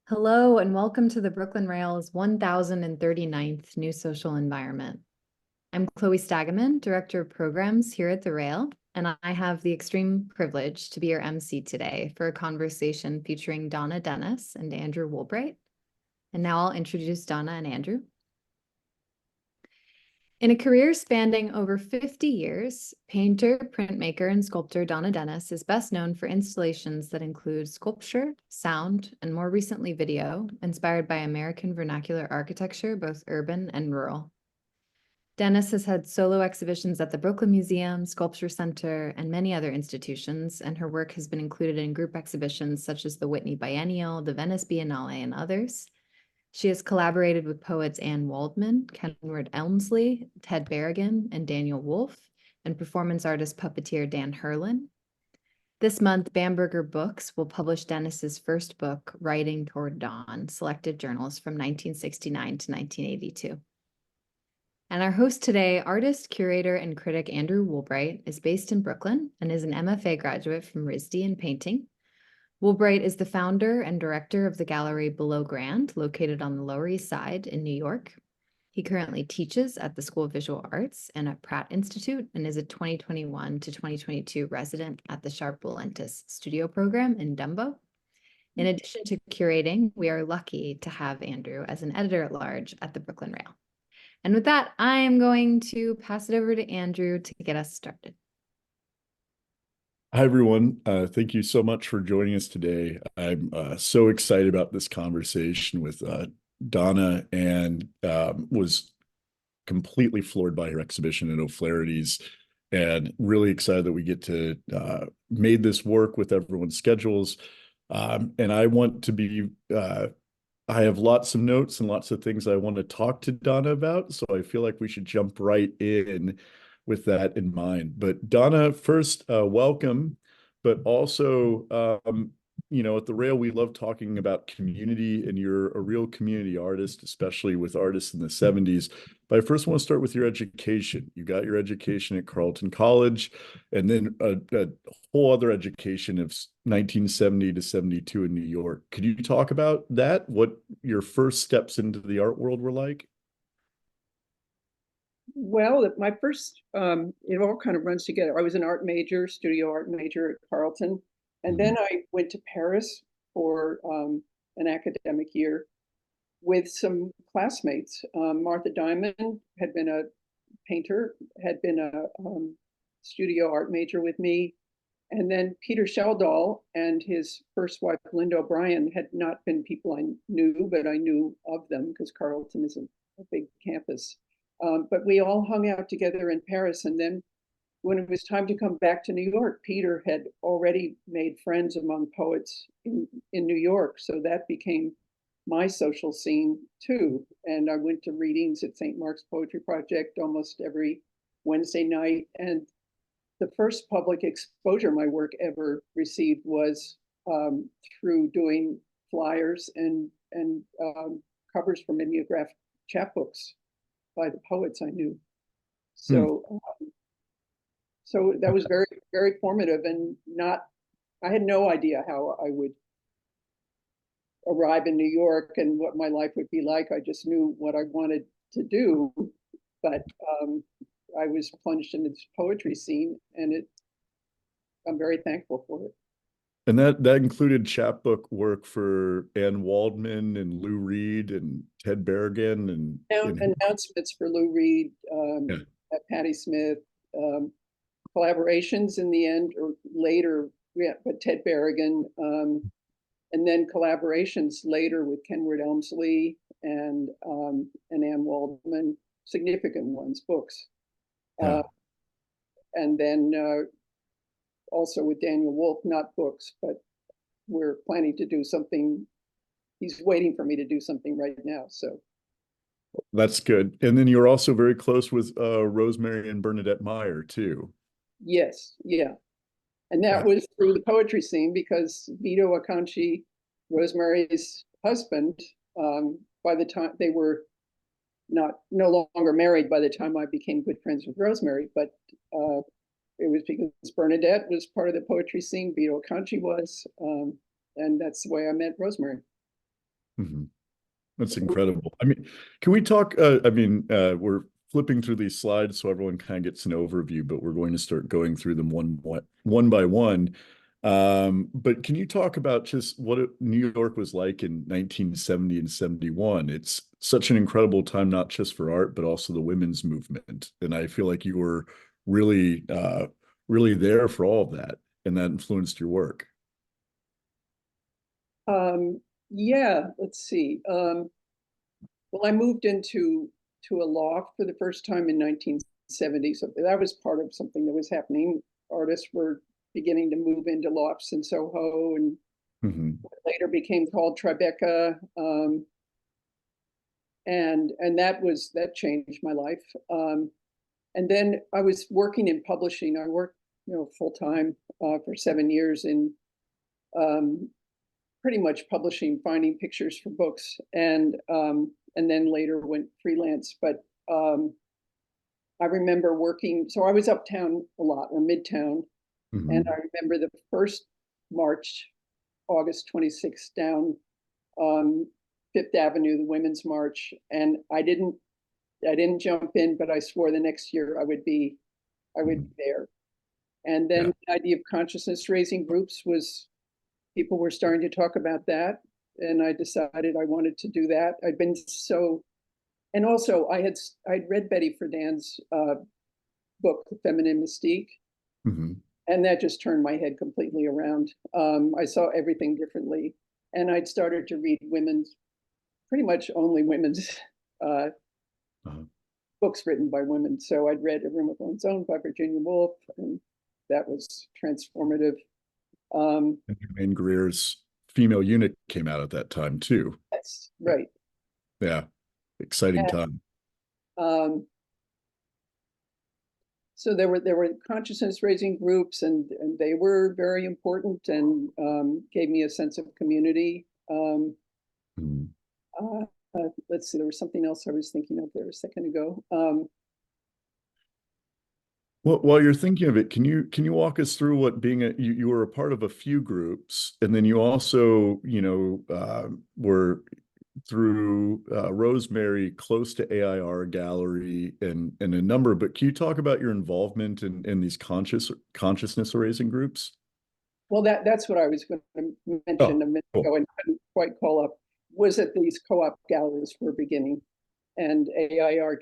Hello and welcome to the Brooklyn Rail's 1039th New Social Environment. I'm Chloe Stagaman, Director of Programs here at the Rail, and I have the extreme privilege to be your MC today for a conversation featuring Donna Dennis and Andrew Woolbright. And now I'll introduce Donna and Andrew. In a career spanning over 50 years, painter, printmaker, and sculptor Donna Dennis is best known for installations that include sculpture, sound, and more recently video, inspired by American vernacular architecture, both urban and rural. Dennis has had solo exhibitions at the Brooklyn Museum, SculptureCenter, and many other institutions, and her work has been included in group exhibitions such as the Whitney Biennial, the Venice Biennale, and others. She has collaborated with poets Anne Waldman, Kenward Elmslie, Tate Berrigan, and Daniel Wolff, and performance artist puppeteer Dan Hurlin. This month, Bamberger Books will publish Dennis's first book, Writing Toward Dawn, selected journals from 1969 to 1982. And our host today, artist, curator, and critic Andrew Woolbright, is based in Brooklyn and is an MFA graduate from RISD in painting. Woolbright is the founder and director of the gallery Below Grand, located on the Lower East Side in New York. He currently teaches at the School of Visual Arts and at Pratt Institute and is a 2021 to 2022 resident at the Sharp Willentis Studio Program in Dumbo. In addition to curating, we are lucky to have Andrew as an editor-at-large at the Brooklyn Rail. And with that, I am going to pass it over to Andrew to get us started. Hi, everyone. Thank you so much for joining us today. I'm so excited about this conversation with Donna and was completely floored by her exhibition at O'Flaherty's and really excited that we get to made this work with everyone's schedules. And I want to be, I have lots of notes and lots of things I want to talk to Donna about. So I feel like we should jump right in with that in mind. But Donna, first, welcome, but also, at the Rail, we love talking about community, and you're a real community artist, especially with artists in the 70s. But I first want to start with your education. You got your education at Carleton College, and then a whole other education of 1970 to 72 in New York. Could you talk about that? What your first steps into the art world were like? Well, my first, it all kind of runs together. I was an art major, studio art major at Carleton. And then I went to Paris for an academic year with some classmates. Martha Diamond had been a painter, had been a studio art major with me. And then Peter Sheldall and his first wife, Linda O'Brien, had not been people I knew, but I knew of them because Carleton is a big campus. But we all hung out together in Paris. And then when it was time to come back to New York, Peter had already made friends among poets in New York. So that became my social scene too. And I went to readings at St. Mark's Poetry Project almost every Wednesday night. And the first public exposure my work ever received was through doing flyers and covers for mimeographed chapbooks by the poets I knew. So so that was very, very formative, and I had no idea how I would arrive in New York and what my life would be like. I just knew what I wanted to do, but I was plunged into this poetry scene, and I'm very thankful for it. And that included chapbook work for Anne Waldman and Lou Reed and Ted Berrigan and announcements for Lou Reed, Patti Smith, collaborations in the end or later, but Ted Berrigan, and then collaborations later with Kenward Elmslie and Anne Waldman, significant ones, books, and then also with Daniel Wolff, not books, but we're planning to do something. He's waiting for me to do something right now. So that's good. And then you're also very close with Rosemary and Bernadette Meyer too. Yes, yeah. And that was through the poetry scene because Vito Acconci, Rosemary's husband, by the time they were no longer married by the time I became good friends with Rosemary, but it was because Bernadette was part of the poetry scene, Vito Acconci was, and that's the way I met Rosemary. Mhm. That's incredible. I mean, can we talk, we're flipping through these slides so everyone kind of gets an overview, but we're going to start going through them one by one. But can you talk about just what New York was like in 1970 and 71? It's such an incredible time, not just for art, but also the women's movement. And I feel like you were really, really there for all of that, and that influenced your work. Yeah, let's see. Well, I moved into a loft for the first time in 1970, so that was part of something that was happening. Artists were beginning to move into lofts in Soho, and later became called Tribeca, and that changed my life. And then I was working in publishing. I worked, full time for 7 years in pretty much publishing, finding pictures for books, and then later went freelance. But I remember working, so I was uptown a lot, or midtown, and I remember the first march, August 26th, down Fifth Avenue, the Women's March, and I didn't jump in, but I swore the next year I would be there. And then the idea of consciousness raising groups was, people were starting to talk about that, and I decided I wanted to do that. And also I'd read Betty Friedan's book, The Feminine Mystique, and that just turned my head completely around. I saw everything differently, and I'd started to read pretty much only women's books written by women. So I'd read A Room of One's Own by Virginia Woolf, and that was transformative. And Germaine Greer's Female Eunuch came out at that time too. That's right. Yeah, exciting time. So there were consciousness raising groups, and they were very important, and gave me a sense of community. Let's see, there was something else I was thinking of there a second ago. Well, while you're thinking of it, can you walk us through what you were a part of a few groups, and then you also, were through Rosemary, close to AIR Gallery, and a number, but can you talk about your involvement in these consciousness raising groups? Well, that's what I was going to mention a minute ago, and couldn't quite call up, was that these co-op galleries were beginning, and AIR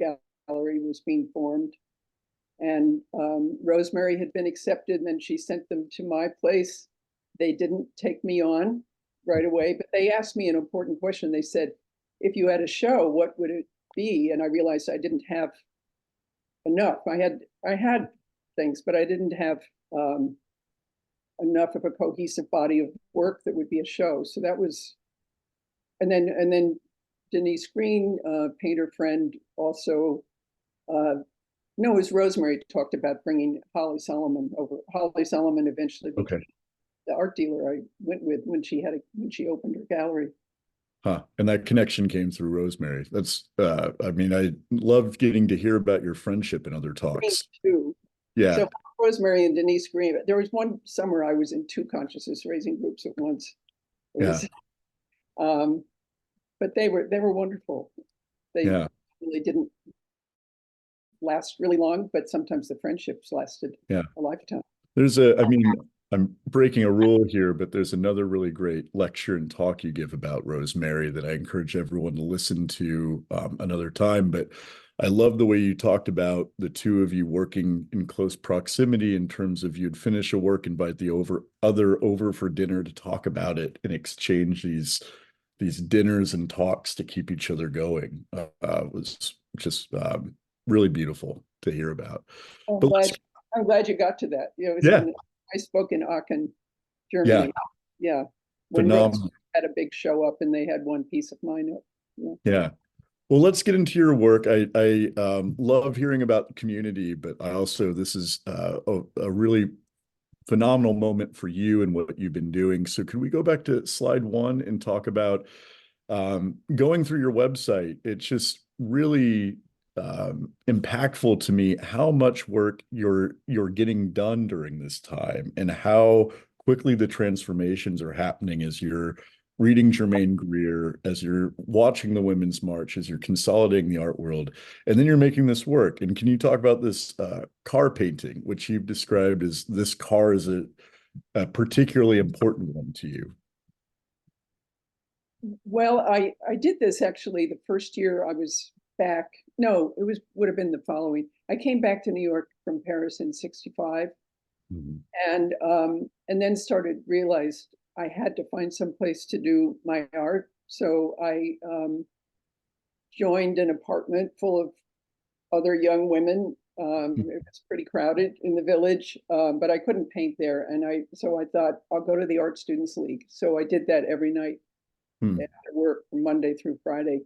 Gallery was being formed. And Rosemary had been accepted, and then she sent them to my place. They didn't take me on right away, but they asked me an important question. They said, if you had a show, what would it be? And I realized I didn't have enough. I had things, but I didn't have enough of a cohesive body of work that would be a show. So that was, and then Denise Green, painter friend, also, no, it was Rosemary talked about bringing Holly Solomon over. Holly Solomon eventually became the art dealer I went with when she opened her gallery. And that connection came through Rosemary. That's, I loved getting to hear about your friendship in other talks. Me too. Yeah. So Rosemary and Denise Green. There was one summer I was in 2 consciousness raising groups at once. But they were wonderful. They really didn't last really long, but sometimes the friendships lasted a lifetime. I'm breaking a rule here, but there's another really great lecture and talk you give about Rosemary that I encourage everyone to listen to another time. But I love the way you talked about the two of you working in close proximity, in terms of you'd finish a work, invite the other over for dinner to talk about it, and exchange these dinners and talks to keep each other going. Was just really beautiful to hear about. I'm glad you got to that. I spoke in Aachen, Germany. When Rose had a big show up, and they had one piece of mine up. Well, let's get into your work. I love hearing about the community, but this is a really phenomenal moment for you and what you've been doing. So could we go back to slide 1 and talk about going through your website? It's just really impactful to me how much work you're getting done during this time, and how quickly the transformations are happening as you're reading Germaine Greer, as you're watching the Women's March, as you're consolidating the art world, and then you're making this work. And can you talk about this car painting, which you've described as this car is a particularly important one to you? Well, I did this actually the first year I was back. No, would have been the following. I came back to New York from Paris in '65, and then realized I had to find some place to do my art. So I joined an apartment full of other young women. It was pretty crowded in the village, but I couldn't paint there. So I thought I'll go to the Art Students League. So I did that every night after work from Monday through Friday.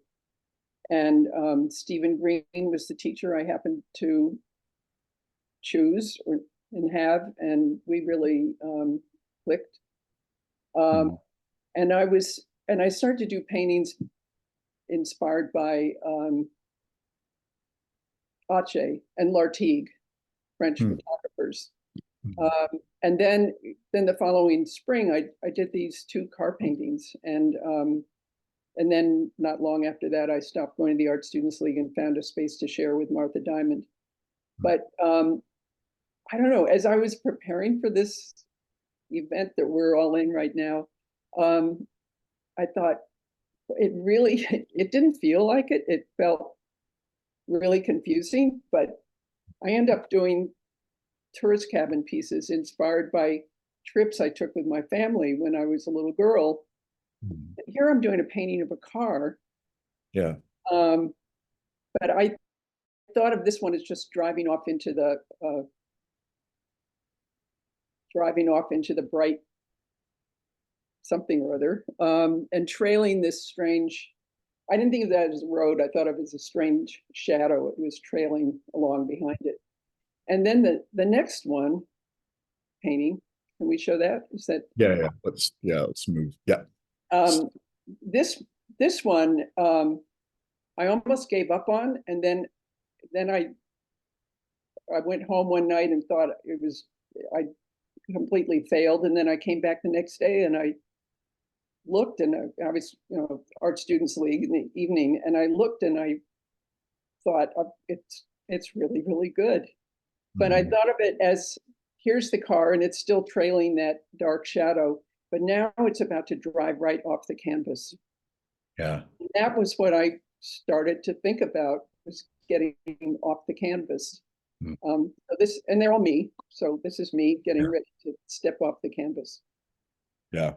And Stephen Green was the teacher I happened to choose and have, and we really clicked. And I started to do paintings inspired by Ache and Lartigue, French photographers. And then the following spring, I did these 2 car paintings, and then not long after that, I stopped going to the Art Students League and found a space to share with Martha Diamond. But I don't know, as I was preparing for this event that we're all in right now, I thought it didn't feel like it. It felt really confusing, but I ended up doing tourist cabin pieces inspired by trips I took with my family when I was a little girl. Here I'm doing a painting of a car. Yeah. But I thought of this one as just driving off into the bright something or other, and trailing this strange, I didn't think of that as a road. I thought of it as a strange shadow. It was trailing along behind it. And then the next one painting, can we show that? Is that? Yeah. Let's move. Yeah. This one, I almost gave up on, and then I went home one night and thought I completely failed. And then I came back the next day and I looked, and I was, Art Students League in the evening, and I looked and I thought it's really, really good. But I thought of it as, here's the car and it's still trailing that dark shadow, but now it's about to drive right off the canvas. Yeah. And that was what I started to think about, was getting off the canvas. So and they're all me. So this is me getting ready to step off the canvas. Yeah.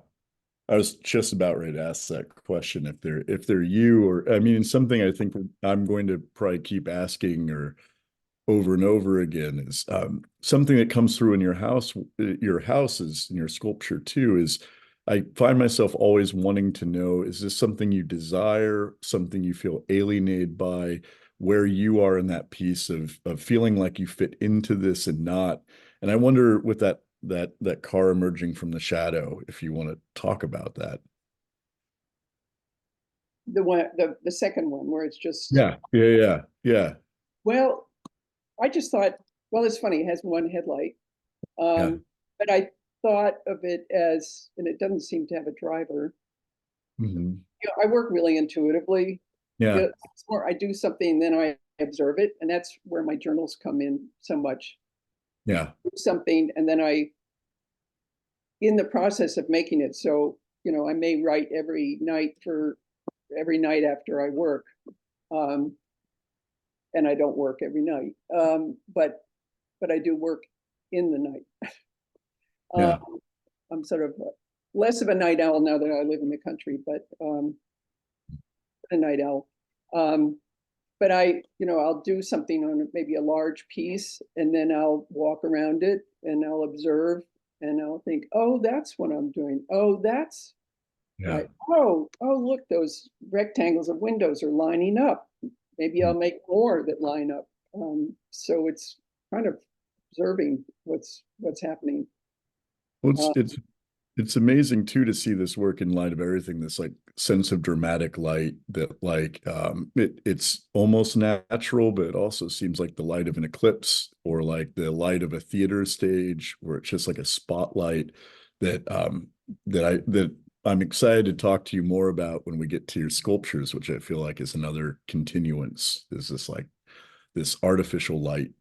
I was just about ready to ask that question, if they're you, or I mean, something I think I'm going to probably keep asking or over and over again is something that comes through in your houses and your sculpture too, is I find myself always wanting to know, is this something you desire, something you feel alienated by, where you are in that piece of feeling like you fit into this and not. And I wonder, with that car emerging from the shadow, if you want to talk about that. The second one where it's just. Yeah. Well, I just thought, well, it's funny, it has one headlight. But I thought of it as, and it doesn't seem to have a driver. I work really intuitively. Yeah. It's more, I do something, then I observe it. And that's where my journals come in so much. Yeah. Do something, and then in the process of making it, so, I may write every night after I work. And I don't work every night, but I do work in the night. I'm sort of less of a night owl now that I live in the country, but a night owl. But I'll do something on maybe a large piece, and then I'll walk around it and I'll observe, and I'll think, oh, that's what I'm doing. Oh, that's right. Oh, look, those rectangles of windows are lining up. Maybe I'll make more that line up. So it's kind of observing what's happening. Well, it's amazing too to see this work in light of everything. This like sense of dramatic light that it's almost natural, but it also seems like the light of an eclipse, or like the light of a theater stage, where it's just like a spotlight that I'm excited to talk to you more about when we get to your sculptures, which I feel like is another continuance. Is this like this artificial light?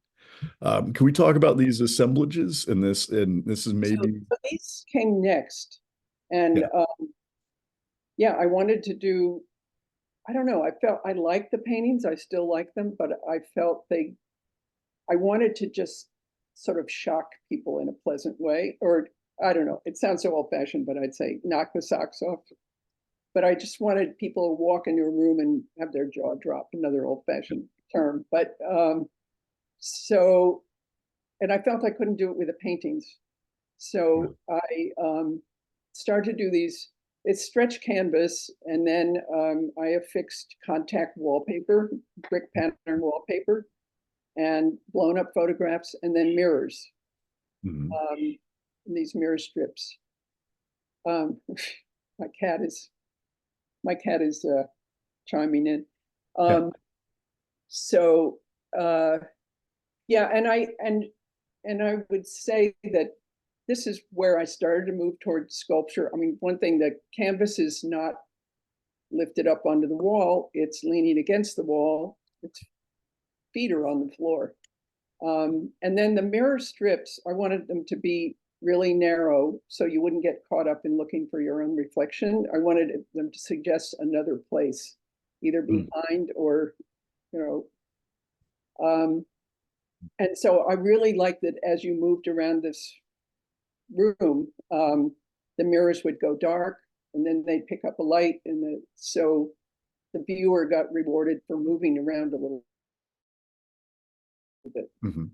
Can we talk about these assemblages and this? And this is maybe So these came next, and yeah. Yeah, I wanted to do. I don't know. I felt I liked the paintings. I still like them, but I felt I wanted to just sort of shock people in a pleasant way, or I don't know. It sounds so old-fashioned, but I'd say knock the socks off. But I just wanted people to walk into a room and have their jaw drop. Another old-fashioned term, but so, and I felt I couldn't do it with the paintings, so I started to do these. It's stretch canvas, and then I affixed contact wallpaper, brick pattern wallpaper, and blown up photographs, and then mirrors. Mhm. These mirror strips. My cat is chiming in. So yeah, and I would say that this is where I started to move towards sculpture. I mean, one thing, the canvas is not lifted up onto the wall, it's leaning against the wall, its feet are on the floor. And then the mirror strips, I wanted them to be really narrow so you wouldn't get caught up in looking for your own reflection. I wanted them to suggest another place, either behind or, you know, and so I really liked that as you moved around this room, the mirrors would go dark and then they'd pick up a light, and so the viewer got rewarded for moving around a little bit. Mm-hmm.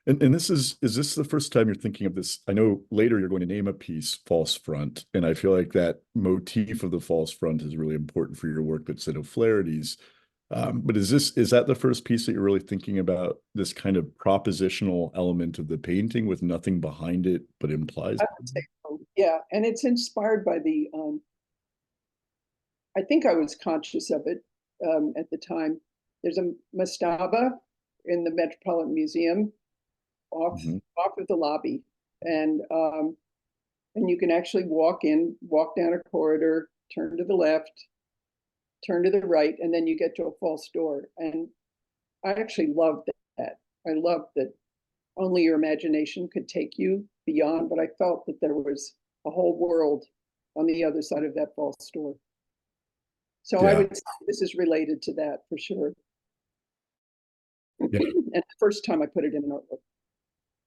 And this is this the first time you're thinking of this? I know later you're going to name a piece false front, and I feel like that motif of the false front is really important for your work, that set of O'Flaherty's. But is that the first piece that you're really thinking about, this kind of propositional element of the painting with nothing behind it but implies? I would say so. Yeah, and it's inspired by the I think I was conscious of it at the time. There's a mastaba in the Metropolitan Museum off of the lobby, and you can actually walk down a corridor, turn to the left, turn to the right, and then you get to a false door. And I actually loved that. I loved that only your imagination could take you beyond, but I felt that there was a whole world on the other side of that false door. So I would say this is related to that for sure. Yeah. And the first time I put it in an artbook.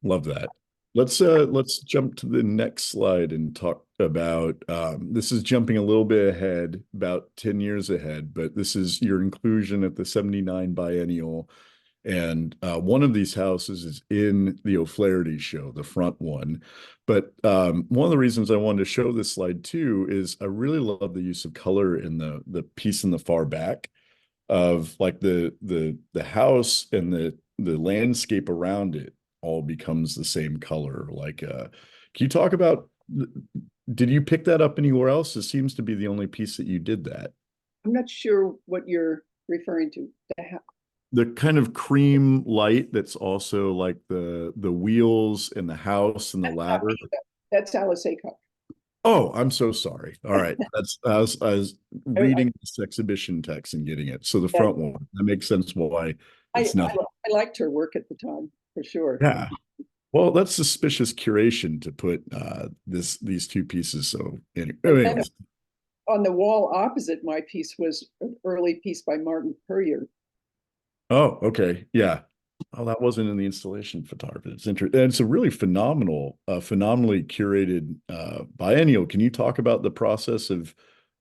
Love that. Let's jump to the next slide and talk about this is jumping a little bit ahead, about 10 years ahead, but this is your inclusion at the 79 Biennial. And one of these houses is in the O'Flaherty show, the front one. But one of the reasons I wanted to show this slide too is I really love the use of color in the piece in the far back, of like the house and the landscape around it all becomes the same color. Like, can you talk about, did you pick that up anywhere else? It seems to be the only piece that you did that. I'm not sure what you're referring to. The kind of cream light that's also like the wheels and the house and the ladder. That's Alice Aycock. Oh, I'm so sorry. All right. That's I was reading this exhibition text and getting it. So the front one, that makes sense why it's not. I liked her work at the time, for sure. Yeah. Well, that's suspicious curation to put these two pieces. So anyways. On the wall opposite my piece was an early piece by Martin Puryear. Oh, okay. Yeah. Oh, that wasn't in the installation photography. It's interesting. And it's a really phenomenally curated biennial. Can you talk about the process of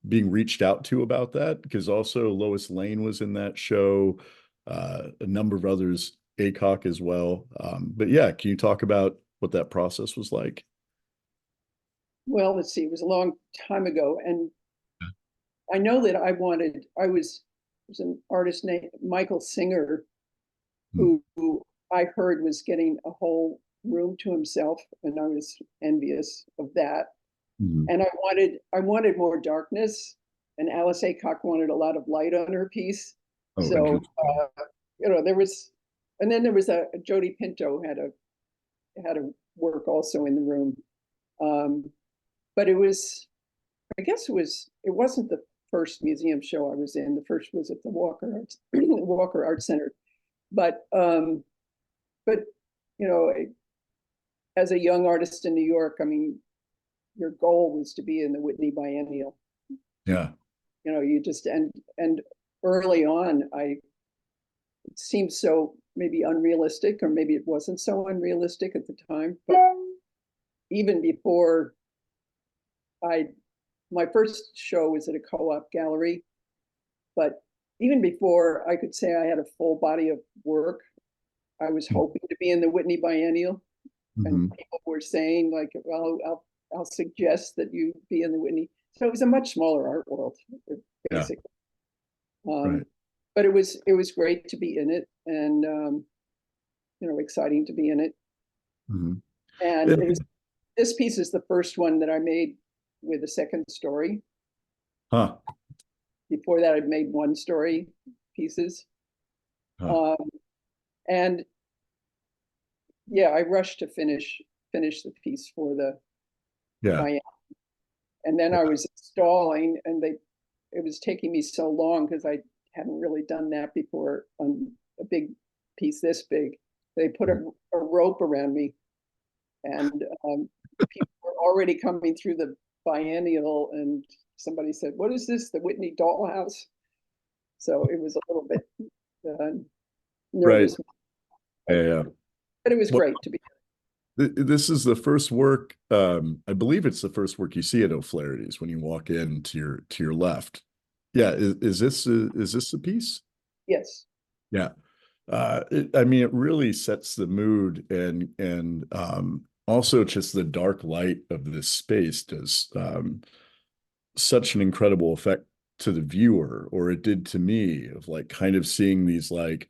being reached out to about that? Because also Lois Lane was in that show, a number of others, Aycock as well. But yeah, can you talk about what that process was like? Well, let's see. It was a long time ago, and I know that I was an artist named Michael Singer, who I heard was getting a whole room to himself, and I was envious of that. And I wanted more darkness, and Alice Aycock wanted a lot of light on her piece. Oh, so there was, and then there was a Jody Pinto had a work also in the room, but it was I guess it wasn't the first museum show I was in. The first was at the Walker Art Center. But you know, as a young artist in New York, I mean, your goal was to be in the Whitney Biennial. Yeah. You know, you just and early on, it seemed so maybe unrealistic, or maybe it wasn't so unrealistic at the time. But even before my first show was at a co-op gallery, but even before I could say I had a full body of work, I was hoping to be in the Whitney Biennial. And people were saying, like, well, I'll suggest that you be in the Whitney. So it was a much smaller art world, basically. Right. But it was great to be in it, and you know, exciting to be in it. And this piece is the first one that I made with a second story. Huh. Before that, I'd made one story pieces. And yeah, I rushed to finish the piece for the Biennial. And then I was installing, and it was taking me so long because I hadn't really done that before on a big piece this big. They put a rope around me, and people were already coming through the Biennial, and somebody said, "What is this? The Whitney dollhouse?" So it was a little bit nervous. Yeah. But it was great to be. This is the first work, I believe it's the first work you see at O'Flaherty's when you walk in to your left. Yeah, is this the piece? Yes. Yeah. I mean, it really sets the mood, and also just the dark light of this space does such an incredible effect to the viewer, or it did to me, of like kind of seeing these like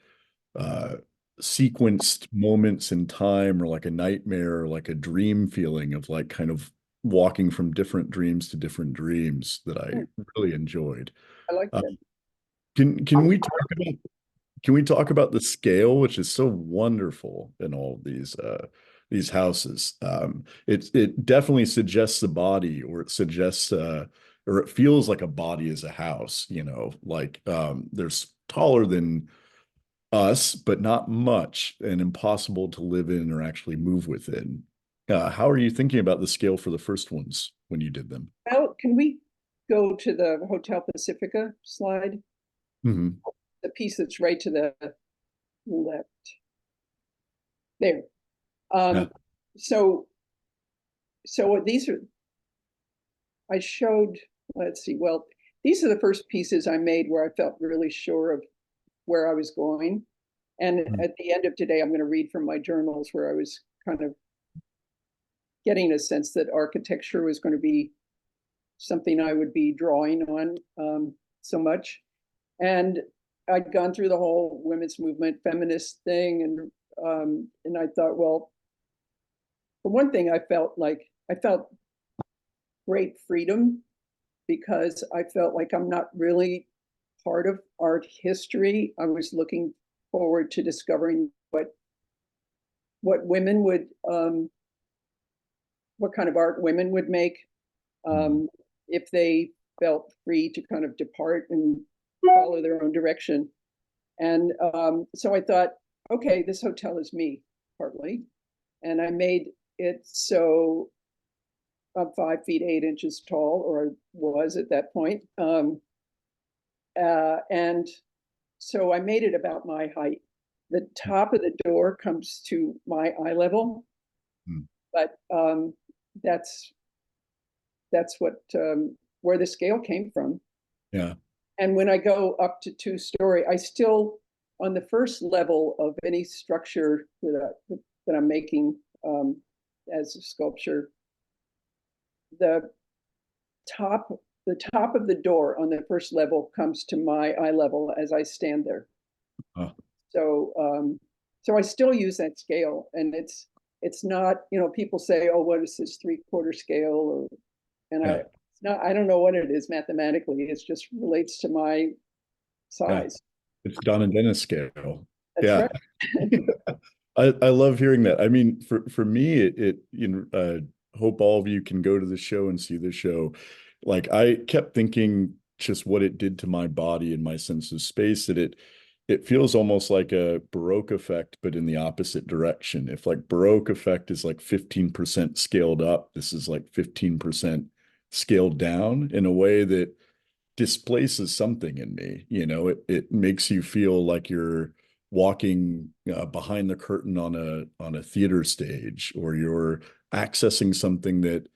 sequenced moments in time, or like a nightmare, or like a dream feeling of like kind of walking from different dreams to different dreams that I really enjoyed. I like that. Can we talk about the scale, which is so wonderful in all of these houses? It definitely suggests the body, or it suggests or it feels like a body is a house, you know, like there's taller than us, but not much, and impossible to live in or actually move within. How are you thinking about the scale for the first ones when you did them? Well, can we go to the Hotel Pacifica slide? The piece that's right to the left. There. So these are, I showed, let's see, well, these are the first pieces I made where I felt really sure of where I was going. And at the end of today, I'm going to read from my journals where I was kind of getting a sense that architecture was going to be something I would be drawing on so much. And I'd gone through the whole women's movement, feminist thing, and I thought, well, for one thing, I felt great freedom, because I felt like I'm not really part of art history. I was looking forward to discovering what women would, what kind of art women would make, if they felt free to kind of depart and follow their own direction. And so I thought, okay, this hotel is me, partly. And I made it so I'm 5 feet 8 inches tall, or I was at that point. And so I made it about my height. The top of the door comes to my eye level, but that's what where the scale came from. Yeah. And when I go up to 2-story, I still, on the first level of any structure that I'm making as a sculpture, the top of the door on the first level comes to my eye level as I stand there. So I still use that scale, and it's not, you know, people say, oh, what is this 3/4 scale? I don't know what it is mathematically. It just relates to my size. It's Donna Dennis scale. That's right. I love hearing that. I mean, for me, it you know, hope all of you can go to the show and see the show. like I kept thinking just what it did to my body and my sense of space, that it feels almost like a Baroque effect, but in the opposite direction. If like Baroque effect is like 15% scaled up, this is like 15% scaled down in a way that displaces something in me. You know, it makes you feel like you're walking behind the curtain on a theater stage, or you're accessing something that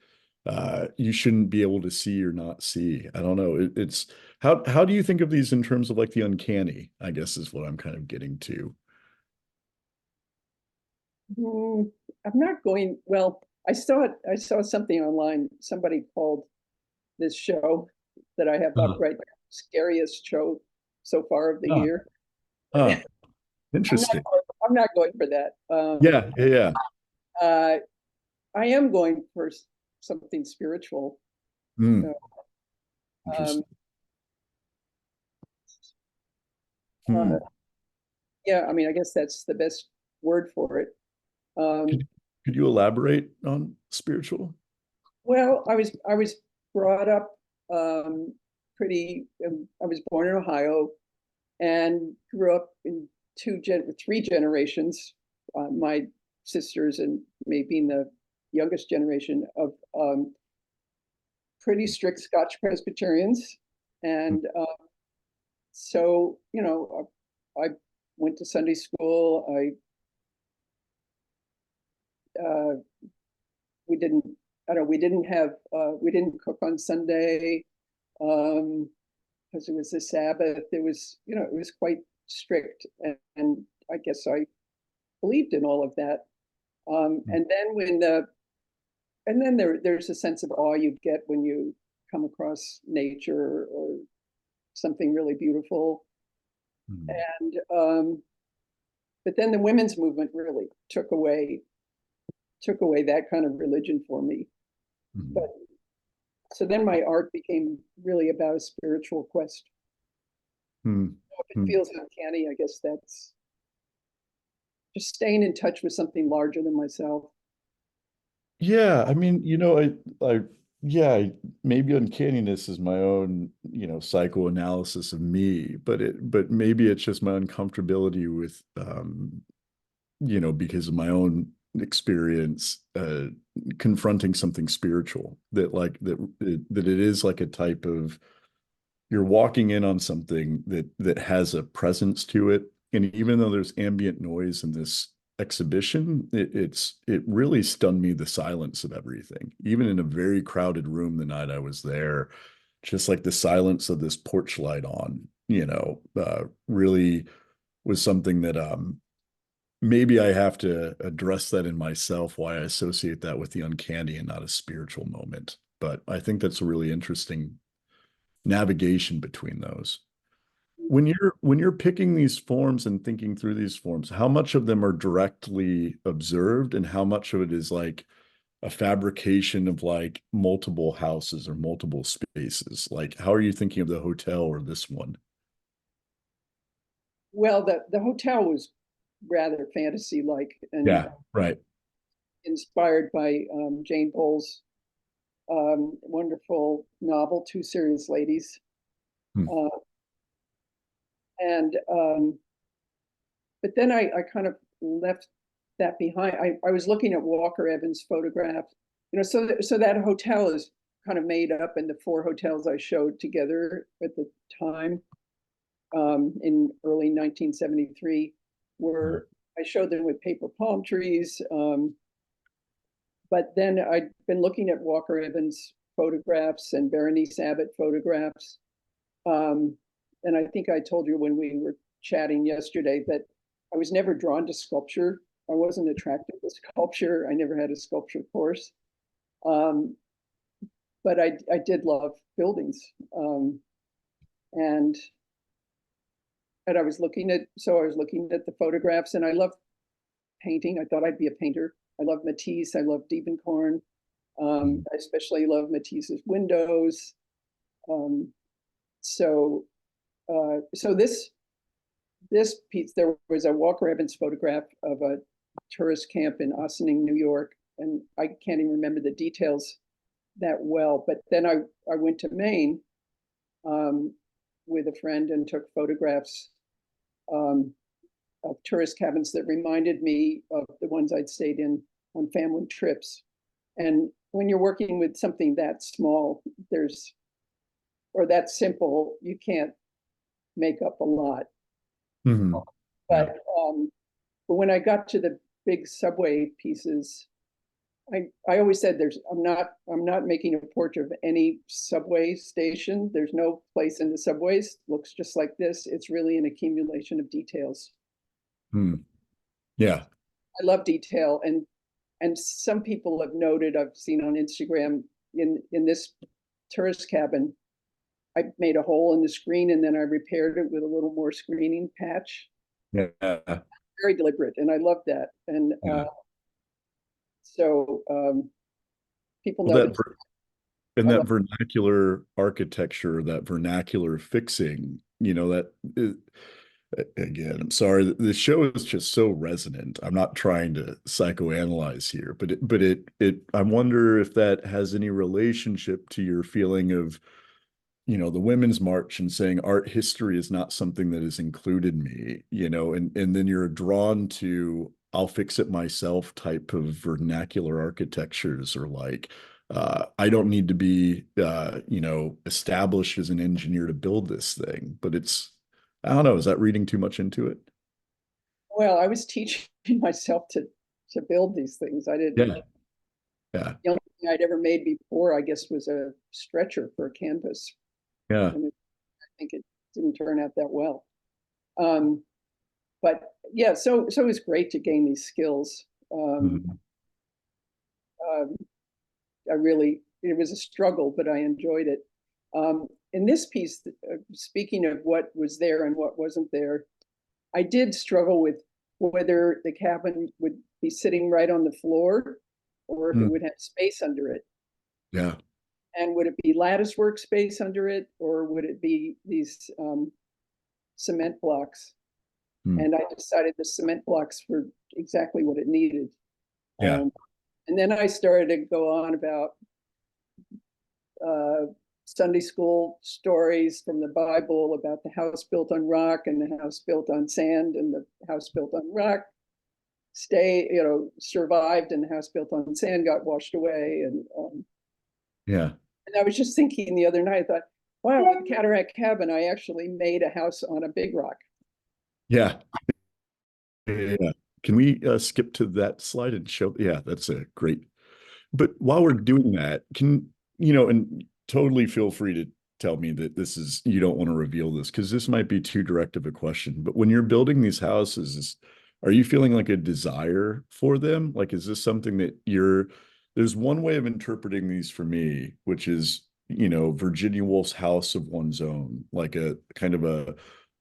you shouldn't be able to see or not see. I don't know. It's how do you think of these in terms of like the uncanny, I guess is what I'm kind of getting to. I'm not going, well, I saw something online. Somebody called this show that I have up right now, scariest show so far of the Ah, year. ah, I'm not interesting. I'm not going for that. Yeah. Uh, I am going for something spiritual. Hmm. Uh, um, Interesting. uh, Hmm. yeah, I mean, I guess that's the best word for it. Um, Could you elaborate on spiritual? well, I was brought up pretty. I was born in Ohio and grew up in three generations. My sisters and me being the youngest generation of pretty strict Scotch Presbyterians, and so I went to Sunday school. Uh, we didn't. I don't know. We didn't have. We didn't cook on Sunday because it was the Sabbath. It was. It was quite strict, and I guess I believed in all of that. And then there's a sense of awe you get when you come across nature or something really beautiful. Hmm. And but then the women's movement really took away that kind of religion for me. Hmm. But so then my art became really about a spiritual quest. Hmm. If it Hmm. feels uncanny, I guess that's just staying in touch with something larger than myself. Yeah, I mean, yeah, maybe uncanniness is my own, psychoanalysis of me, but maybe it's just my uncomfortability with, because of my own experience, confronting something spiritual that it is like a type of, you're walking in on something that has a presence to it. And even though there's ambient noise in this exhibition, it really stunned me, the silence of everything. Even in a very crowded room the night I was there, just like the silence of this porch light on, really was something that maybe I have to address that in myself, why I associate that with the uncanny and not a spiritual moment. But I think that's a really interesting navigation between those. When you're picking these forms and thinking through these forms, how much of them are directly observed and how much of it is like a fabrication of like multiple houses or multiple spaces? Like, how are you thinking of the hotel or this one? Well, the hotel was rather fantasy like and Yeah, right. inspired by Jane Bowles' wonderful novel, Two Serious Ladies. Hmm. Uh, and But then I kind of left that behind. I was looking at Walker Evans' photograph, so that hotel is kind of made up, and the four hotels I showed together at the time in early 1973 Right. were, I showed them with paper palm trees. But then I'd been looking at Walker Evans photographs and Berenice Abbott photographs. Um, and I think I told you when we were chatting yesterday that I was never drawn to sculpture. I wasn't attracted to sculpture. I never had a sculpture course. Um, but I did love buildings. And I was looking at the photographs, and I love painting. I thought I'd be a painter. I love Matisse. I love Diebenkorn. I especially love Matisse's windows. Um, so so this piece, there was a Walker Evans photograph of a tourist camp in Ossining, New York, and I can't even remember the details, that well. But then I went to Maine with a friend and took photographs of tourist cabins that reminded me of the ones I'd stayed in on family trips. And when you're working with something that small, or that simple, you can't make up a lot. Mhm. But when I got to the big subway pieces, I always said I'm not making a portrait of any subway station. There's no place in the subways looks just like this. It's really an accumulation of details. Yeah. I love detail, and some people have noted, I've seen on Instagram, in this tourist cabin, I made a hole in the screen and then I repaired it with a little more screening patch. Yeah. Very deliberate, and I love that. And so people know that that vernacular architecture, that vernacular fixing, again, I'm sorry, the show is just so resonant. I'm not trying to psychoanalyze here, but I wonder if that has any relationship to your feeling of, the Women's March and saying art history is not something that has included me, and then you're drawn to I'll fix it myself type of vernacular architectures, or like, I don't need to be, established as an engineer to build this thing, but I don't know, is that reading too much into it? Well, I was teaching myself to build these things. I didn't. Yeah. The only thing I'd ever made before, I guess, was a stretcher for a canvas. Yeah. And I think it didn't turn out that well. But yeah, so it was great to gain these skills. It was a struggle, but I enjoyed it. In this piece, speaking of what was there and what wasn't there, I did struggle with whether the cabin would be sitting right on the floor or if it would have space under it. Yeah. And would it be lattice work space under it, or would it be these cement blocks? And I decided the cement blocks were exactly what it needed. Yeah. And then I started to go on about Sunday school stories from the Bible about the house built on rock and the house built on sand, and the house built on rock survived, and the house built on sand got washed away. And and I was just thinking the other night, I thought, wow, with Cataract Cabin, I actually made a house on a big rock. Yeah. Can we skip to that slide and show? Yeah, that's a great. But while we're doing that, and totally feel free to tell me that you don't want to reveal this, because this might be too direct of a question. But when you're building these houses, are you feeling like a desire for them? Like, is this something that there's one way of interpreting these for me, which is, Virginia Woolf's House of One's Own, like a kind of a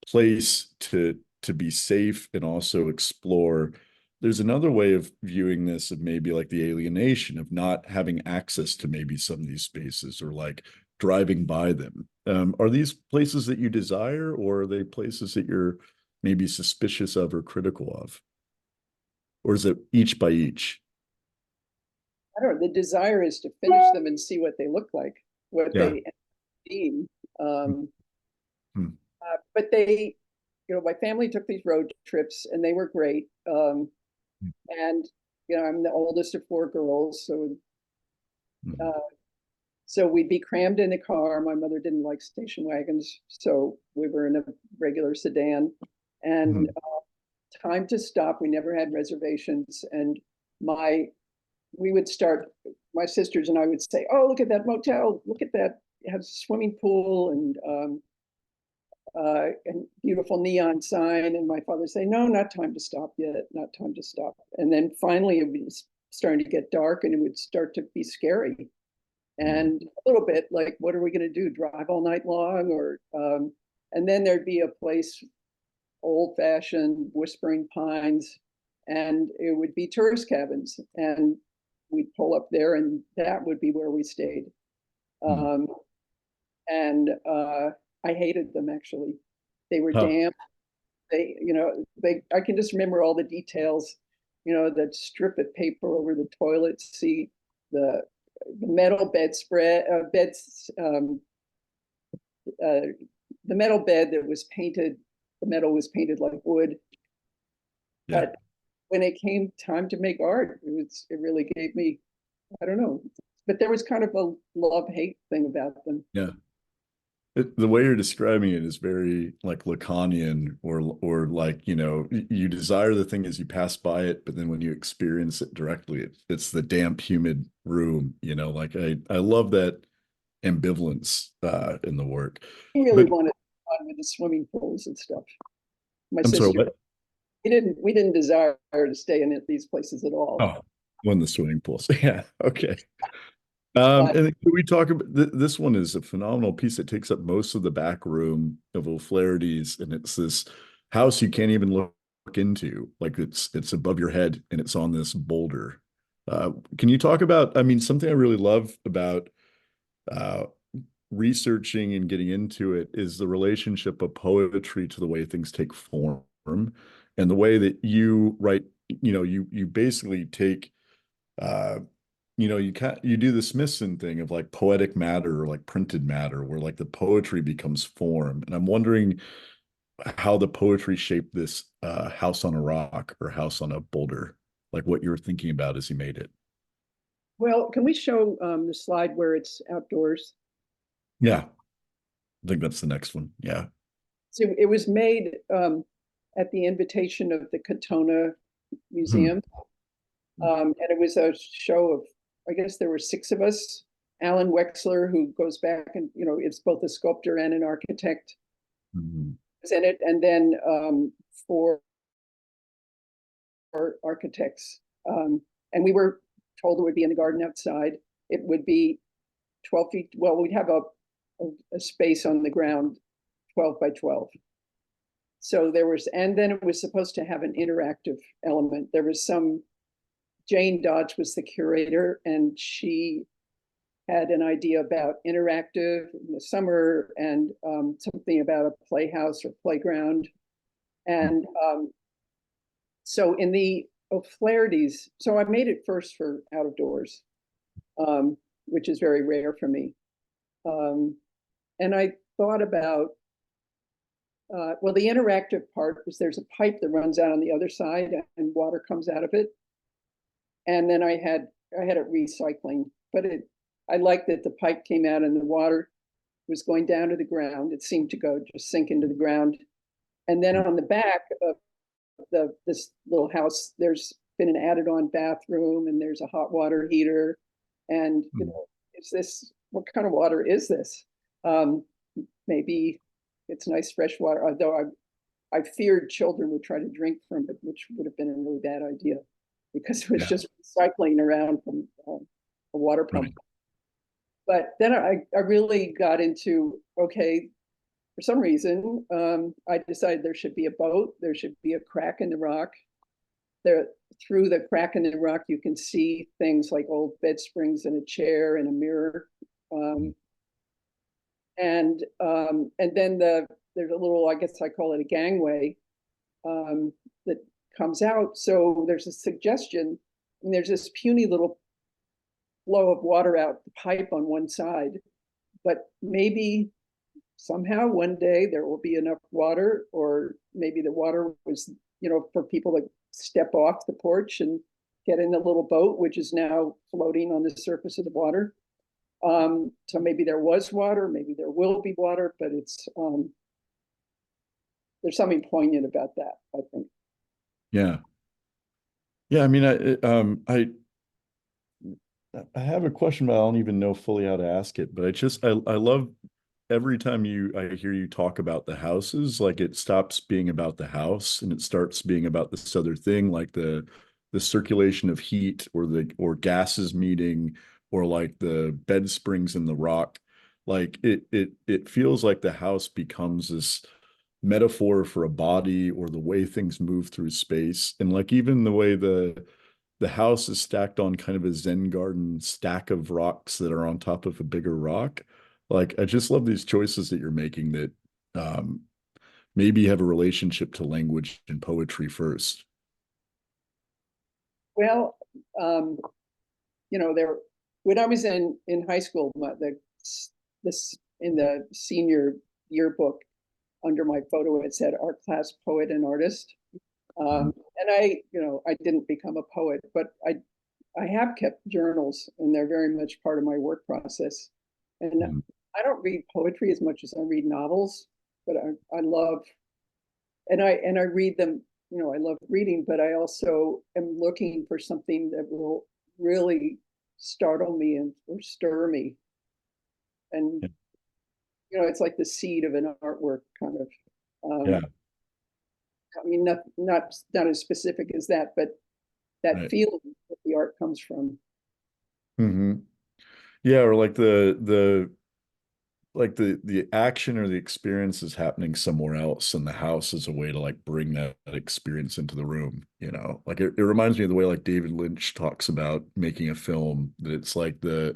place to be safe and also explore. There's another way of viewing this, of maybe like the alienation of not having access to maybe some of these spaces, or like driving by them. Are these places that you desire, or are they places that you're maybe suspicious of or critical of? Or is it each by each? I don't know. The desire is to finish them and see what they look like, what they mean. But they, my family took these road trips and they were great. And I'm the oldest of 4 girls, so we'd be crammed in a car. My mother didn't like station wagons, so we were in a regular sedan. And time to stop. We never had reservations, and we would start. My sisters and I would say, "Oh, look at that motel! Look at that! It has a swimming pool and beautiful neon sign." And my father would say, "No, not time to stop yet. Not time to stop." And then finally, it was starting to get dark, and it would start to be scary, and a little bit like, "What are we going to do? Drive all night long?" Or and then there'd be a place, old-fashioned Whispering Pines, and it would be tourist cabins, and we'd pull up there, and that would be where we stayed. And I hated them, actually. They were damp. I can just remember all the details, that strip of paper over the toilet seat, the the metal bedspread, beds, the metal bed that was painted, the metal was painted like wood. Yeah. But when it came time to make art, it really gave me, I don't know, but there was kind of a love-hate thing about them. Yeah. The way you're describing it is very like Lacanian, or like, you know, you desire the thing as you pass by it, but then when you experience it directly, it's the damp, humid room, you know, like I love that ambivalence in the work. I really But wanted fun with the swimming pools and stuff. My I'm sorry, sister, what? we didn't desire to stay in these places at all. Oh, when the swimming pools. Yeah, okay. But And then can we talk about this one is a phenomenal piece that takes up most of the back room of O'Flaherty's, and it's this house you can't even look into. Like it's above your head and it's on this boulder. Can you talk about, I mean, something I really love about researching and getting into it is the relationship of poetry to the way things take form, and the way that you write, you know, you basically take you know, you do the Smithson thing of like poetic matter or like printed matter, where like the poetry becomes form. And I'm wondering how the poetry shaped this house on a rock or house on a boulder, like what you were thinking about as you made it. well, can we show the slide where it's outdoors? Yeah, I think that's the next one. Yeah. So it was made at the invitation of the Katona Museum. And it was a show of, I guess there were 6 of us. Alan Wexler, who goes back and, you know, it's both a sculptor and an architect, was in it. And then 4 architects. And we were told it would be in the garden outside. It would be 12 feet. Well, we'd have a space on the ground, 12 by 12. So there was, and then it was supposed to have an interactive element. There was Jane Dodge was the curator, and she had an idea about interactive in the summer, and something about a playhouse or playground. And so in the O'Flaherty's, so I made it first for out of doors, which is very rare for me. And I thought about, well, the interactive part was there's a pipe that runs out on the other side and water comes out of it. And then I had it recycling, but I liked that the pipe came out and the water was going down to the ground. It seemed to go just sink into the ground. And then on the back of this little house, there's been an added on bathroom, and there's a hot water heater. And, you know, what kind of water is this? Maybe it's nice fresh water, although I feared children would try to drink from it, which would have been a really bad idea, because it was just cycling around from a water pump. Right. But then I really got into, okay, for some reason, I decided there should be a boat, there should be a crack in the rock. Through the crack in the rock, you can see things like old bed springs and a chair and a mirror. And then there's a little, I guess I call it a gangway that comes out. So there's a suggestion, and there's this puny little flow of water out the pipe on one side, but maybe somehow one day there will be enough water, or maybe the water was, you know, for people to step off the porch and get in the little boat, which is now floating on the surface of the water. So maybe there was water, maybe there will be water, but it's there's something poignant about that, I think. Yeah. Yeah, I mean, I have a question, but I don't even know fully how to ask it. But I love every time I hear you talk about the houses, like it stops being about the house and it starts being about this other thing, like the circulation of heat, or gases meeting, or like the bed springs in the rock. Like it feels like the house becomes this metaphor for a body, or the way things move through space. And like even the way the house is stacked on kind of a Zen garden stack of rocks that are on top of a bigger rock. Like, I just love these choices that you're making that maybe have a relationship to language and poetry first. Well, you know, when I was in high school, this in the senior yearbook, under my photo, it said art class poet and artist. And I didn't become a poet, but I have kept journals, and they're very much part of my work process. And I don't read poetry as much as I read novels, but I love, and I read them. I love reading, but I also am looking for something that will really startle me or stir me. And it's like the seed of an artwork, kind of. Yeah. I mean, not as specific as that, but that feeling that the art comes from. Yeah, or like the action or the experience is happening somewhere else, and the house is a way to like bring that experience into the room. Like it reminds me of the way like David Lynch talks about making a film, that it's like the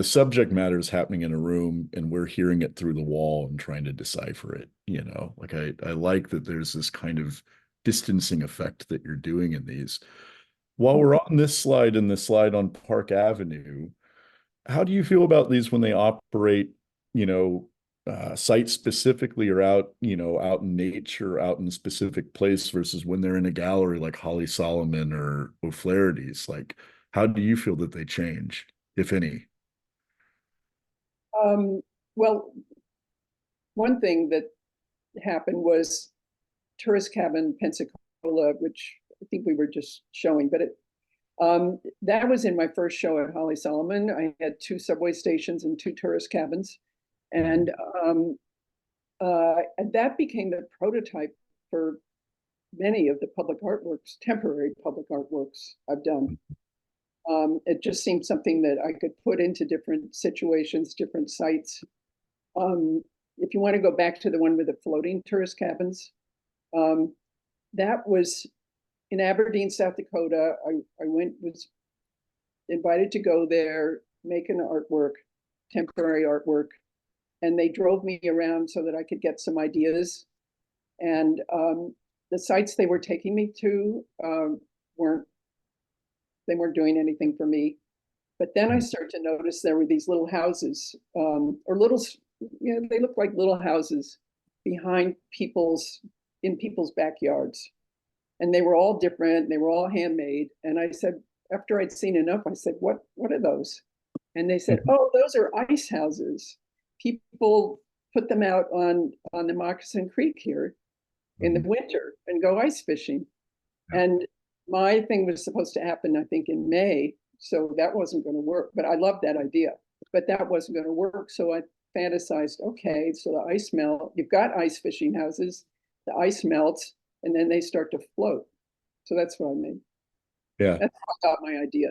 subject matter is happening in a room, and we're hearing it through the wall and trying to decipher it. Like I like that there's this kind of distancing effect that you're doing in these. While we're on this slide and the slide on Park Avenue, how do you feel about these when they operate, site specifically, or out in nature, out in a specific place, versus when they're in a gallery like Holly Solomon or O'Flaherty's? Like, how do you feel that they change, if any? Well, one thing that happened was Tourist Cabin Pensacola, which I think we were just showing, but that was in my first show at Holly Solomon. I had 2 subway stations and 2 tourist cabins, and that became the prototype for many of the public artworks, temporary public artworks I've done. It just seemed something that I could put into different situations, different sites. If you want to go back to the one with the floating tourist cabins, that was in Aberdeen, South Dakota. I was invited to go there, make an artwork, temporary artwork, and they drove me around so that I could get some ideas. And the sites they were taking me to weren't doing anything for me. But then I started to notice there were these little houses, or little, they looked like little houses behind in people's backyards. And they were all different. They were all handmade. And I said, after I'd seen enough, I said, what are those? And they said, oh, those are ice houses. People put them out on the Moccasin Creek here in the winter and go ice fishing. And my thing was supposed to happen, I think, in May. So that wasn't going to work. But I loved that idea. But that wasn't going to work. So I fantasized, okay, so the ice melt, you've got ice fishing houses, the ice melts, and then they start to float. So that's what I made. Yeah. That's how I got my idea.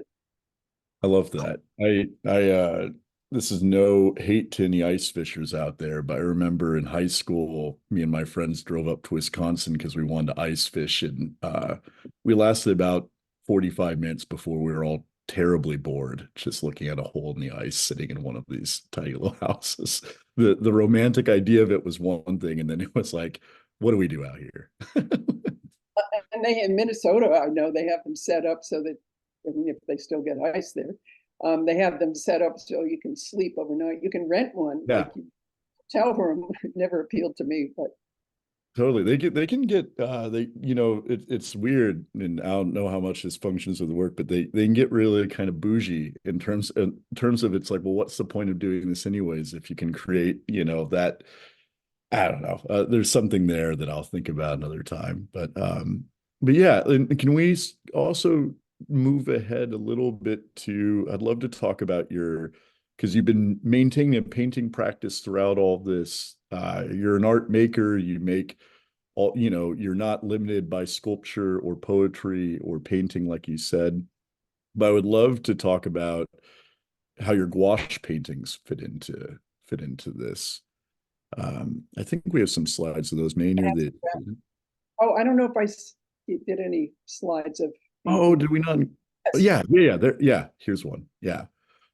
I love that. This is no hate to any ice fishers out there, but I remember in high school, me and my friends drove up to Wisconsin because we wanted to ice fish, and we lasted about 45 minutes before we were all terribly bored, just looking at a hole in the ice, sitting in one of these tiny little houses. The romantic idea of it was one thing, and then it was like, what do we do out here? And in Minnesota, I know they have them set up so that, I mean, if they still get ice there, they have them set up so you can sleep overnight. You can rent one. Yeah. Like, hotel room never appealed to me, but totally. They can get it's weird, and I don't know how much this functions with the work, but they can get really kind of bougie in terms of it's like, well, what's the point of doing this anyways if you can create, that, I don't know. There's something there that I'll think about another time. But yeah, and can we also move ahead a little bit to, I'd love to talk about because you've been maintaining a painting practice throughout all this. You're an art maker, you make all, you're not limited by sculpture or poetry or painting, like you said. But I would love to talk about how your gouache paintings fit into this. I think we have some slides of those. Oh, I don't know if I did any slides of. Oh, did we not? Yes. Yeah. Here's one. Yeah.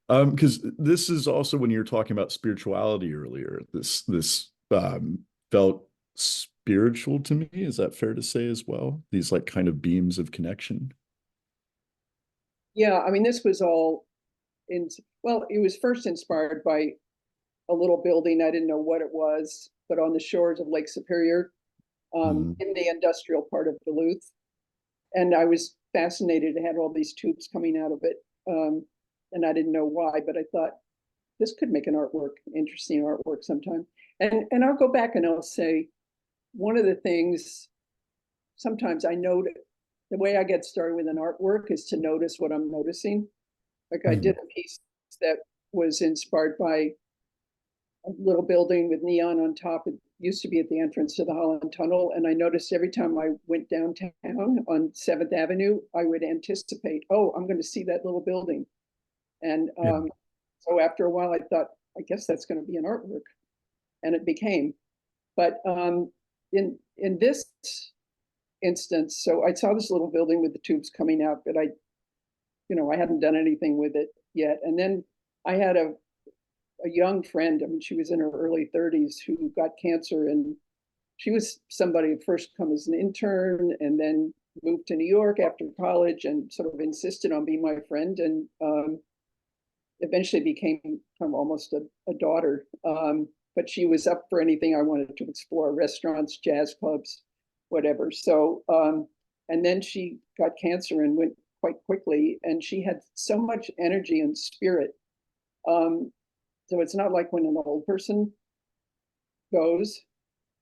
Because this is also when you were talking about spirituality earlier. This felt spiritual to me. Is that fair to say as well? These like kind of beams of connection. Yeah, I mean, this was all well, it was first inspired by a little building. I didn't know what it was, but on the shores of Lake Superior, in the industrial part of Duluth. And I was fascinated. It had all these tubes coming out of it. And I didn't know why, but I thought this could make an artwork, interesting artwork sometime. And I'll go back and I'll say, one of the things, sometimes I note the way I get started with an artwork is to notice what I'm noticing. Like I did a piece that was inspired by a little building with neon on top. It used to be at the entrance to the Holland Tunnel. And I noticed every time I went downtown on 7th Avenue, I would anticipate, oh, I'm going to see that little building. And so after a while, I thought, I guess that's going to be an artwork. And it became. But in this instance, so I saw this little building with the tubes coming out, but I hadn't done anything with it yet. And then I had a young friend, I mean, she was in her early 30s, who got cancer, and she was somebody who first come as an intern and then moved to New York after college and sort of insisted on being my friend, and eventually became kind of almost a daughter. But she was up for anything I wanted to explore: restaurants, jazz clubs, whatever. So, and then she got cancer and went quite quickly, and she had so much energy and spirit. So it's not like when an old person goes,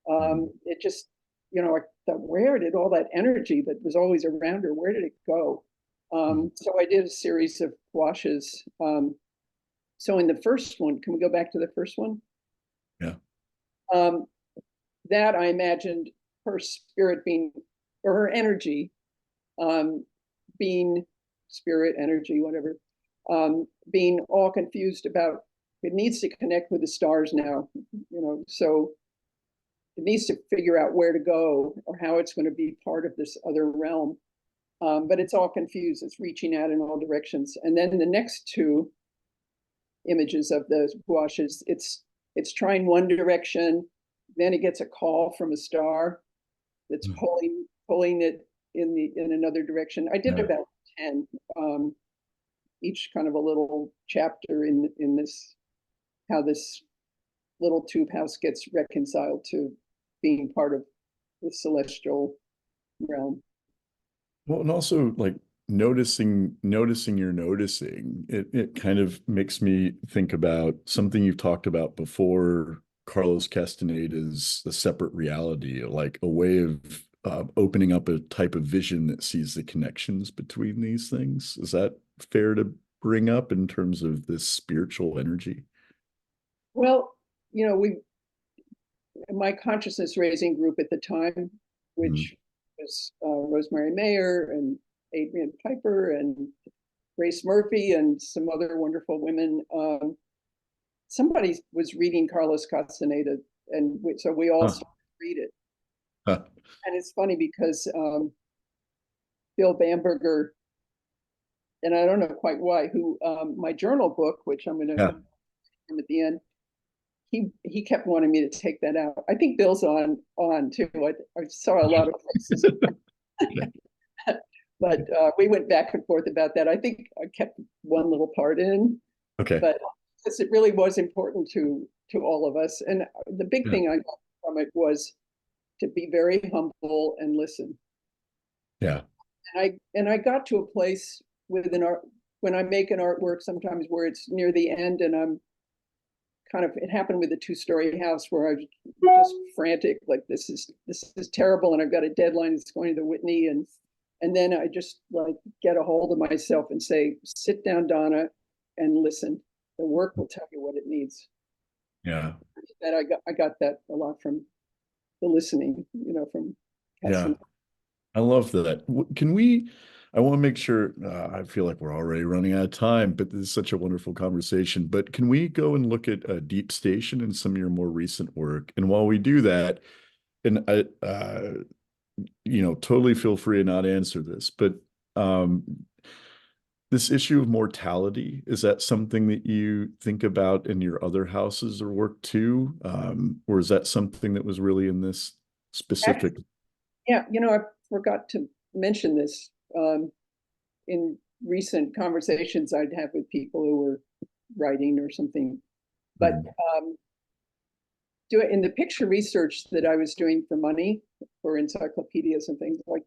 it just, I thought, where did all that energy that was always around her, where did it go? So I did a series of gouaches. So in the first one, can we go back to the first one? Yeah. That I imagined her spirit being, or her energy, being spirit, energy, whatever, being all confused about, it needs to connect with the stars now, so it needs to figure out where to go or how it's going to be part of this other realm. But it's all confused. It's reaching out in all directions. And then the next two images of the gouaches, it's trying one direction, then it gets a call from a star that's pulling it in another direction. I did about 10, each kind of a little chapter in this, how this little tube house gets reconciled to being part of the celestial realm. Well, and also like noticing you're noticing, it kind of makes me think about something you've talked about before, Carlos Castaneda's The Separate Reality, like a way of opening up a type of vision that sees the connections between these things. Is that fair to bring up in terms of this spiritual energy? Well, my consciousness raising group at the time, which was Rosemary Mayer and Adrian Piper and Grace Murphy and some other wonderful women. Somebody was reading Carlos Castaneda, and so we all started to read it. And it's funny because Bill Bamberger, and I don't know quite why, who my journal book, which I'm going to at the end, he kept wanting me to take that out. I think Bill's on too. I saw a lot of places. But we went back and forth about that. I think I kept one little part in. Okay. But because it really was important to all of us. And the big thing I got from it was to be very humble and listen. Yeah. And I got to a place with an art, when I make an artwork sometimes where it's near the end and I'm kind of, it happened with a 2-story house where I was just frantic, like this is terrible, and I've got a deadline. It's going to the Whitney, and then I just like get a hold of myself and say, sit down, Donna, and listen. The work will tell you what it needs. Yeah. That I got that a lot from the listening, from Cassie. Yeah. I love that. I want to make sure, I feel like we're already running out of time, but this is such a wonderful conversation. But can we go and look at Deep Station and some of your more recent work? And while we do that, and totally feel free to not answer this, but this issue of mortality, is that something that you think about in your other houses or work too? Or is that something that was really in this specific? Yeah, I forgot to mention this. In recent conversations I'd have with people who were writing or something. But in the picture research that I was doing for money for encyclopedias and things, like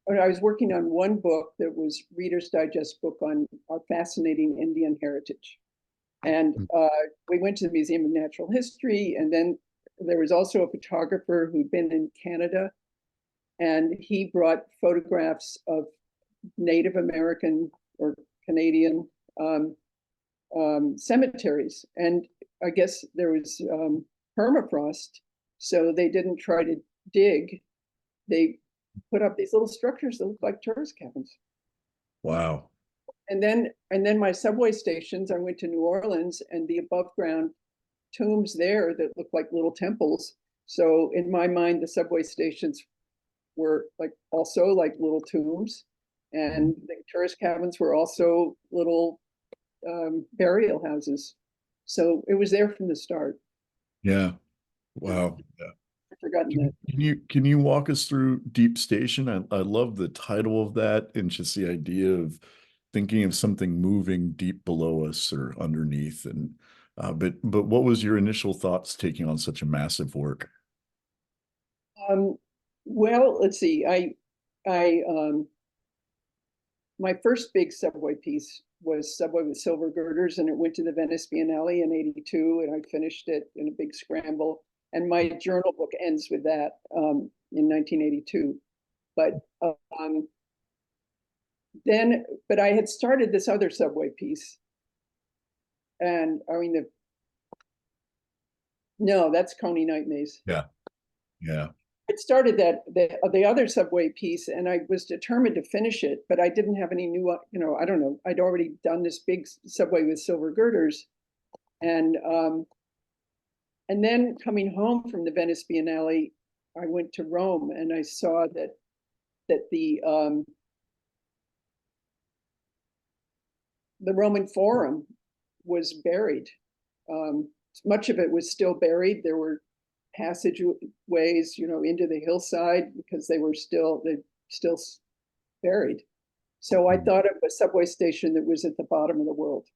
I was working on one book that was Reader's Digest book on our fascinating Indian heritage. And we went to the Museum of Natural History, and then there was also a photographer who'd been in Canada, and he brought photographs of Native American or Canadian cemeteries. And I guess there was permafrost, so they didn't try to dig. They put up these little structures that look like tourist cabins. Wow. And then my subway stations, I went to New Orleans, and the above ground tombs there that look like little temples. So in my mind, the subway stations were like also like little tombs, and the tourist cabins were also little burial houses. So it was there from the start. Yeah. Wow. Yeah. I've forgotten that. Can you walk us through Deep Station? I love the title of that, and just the idea of thinking of something moving deep below us or underneath. And but what was your initial thoughts taking on such a massive work? Well, let's see. My first big subway piece was Subway with Silver Girders, and it went to the Venice Biennale in '82, and I finished it in a big scramble. And my journal book ends with that in 1982. But but I had started this other subway piece, and I mean no, that's Coney Night Maze. Yeah, yeah. I started the other subway piece, and I was determined to finish it, but I didn't have any new, I don't know. I'd already done this big Subway with Silver Girders, and then coming home from the Venice Biennale, I went to Rome, and I saw that the Roman Forum was buried. Much of it was still buried. There were passageways, into the hillside because they still buried. So I thought of a subway station that was at the bottom of the world,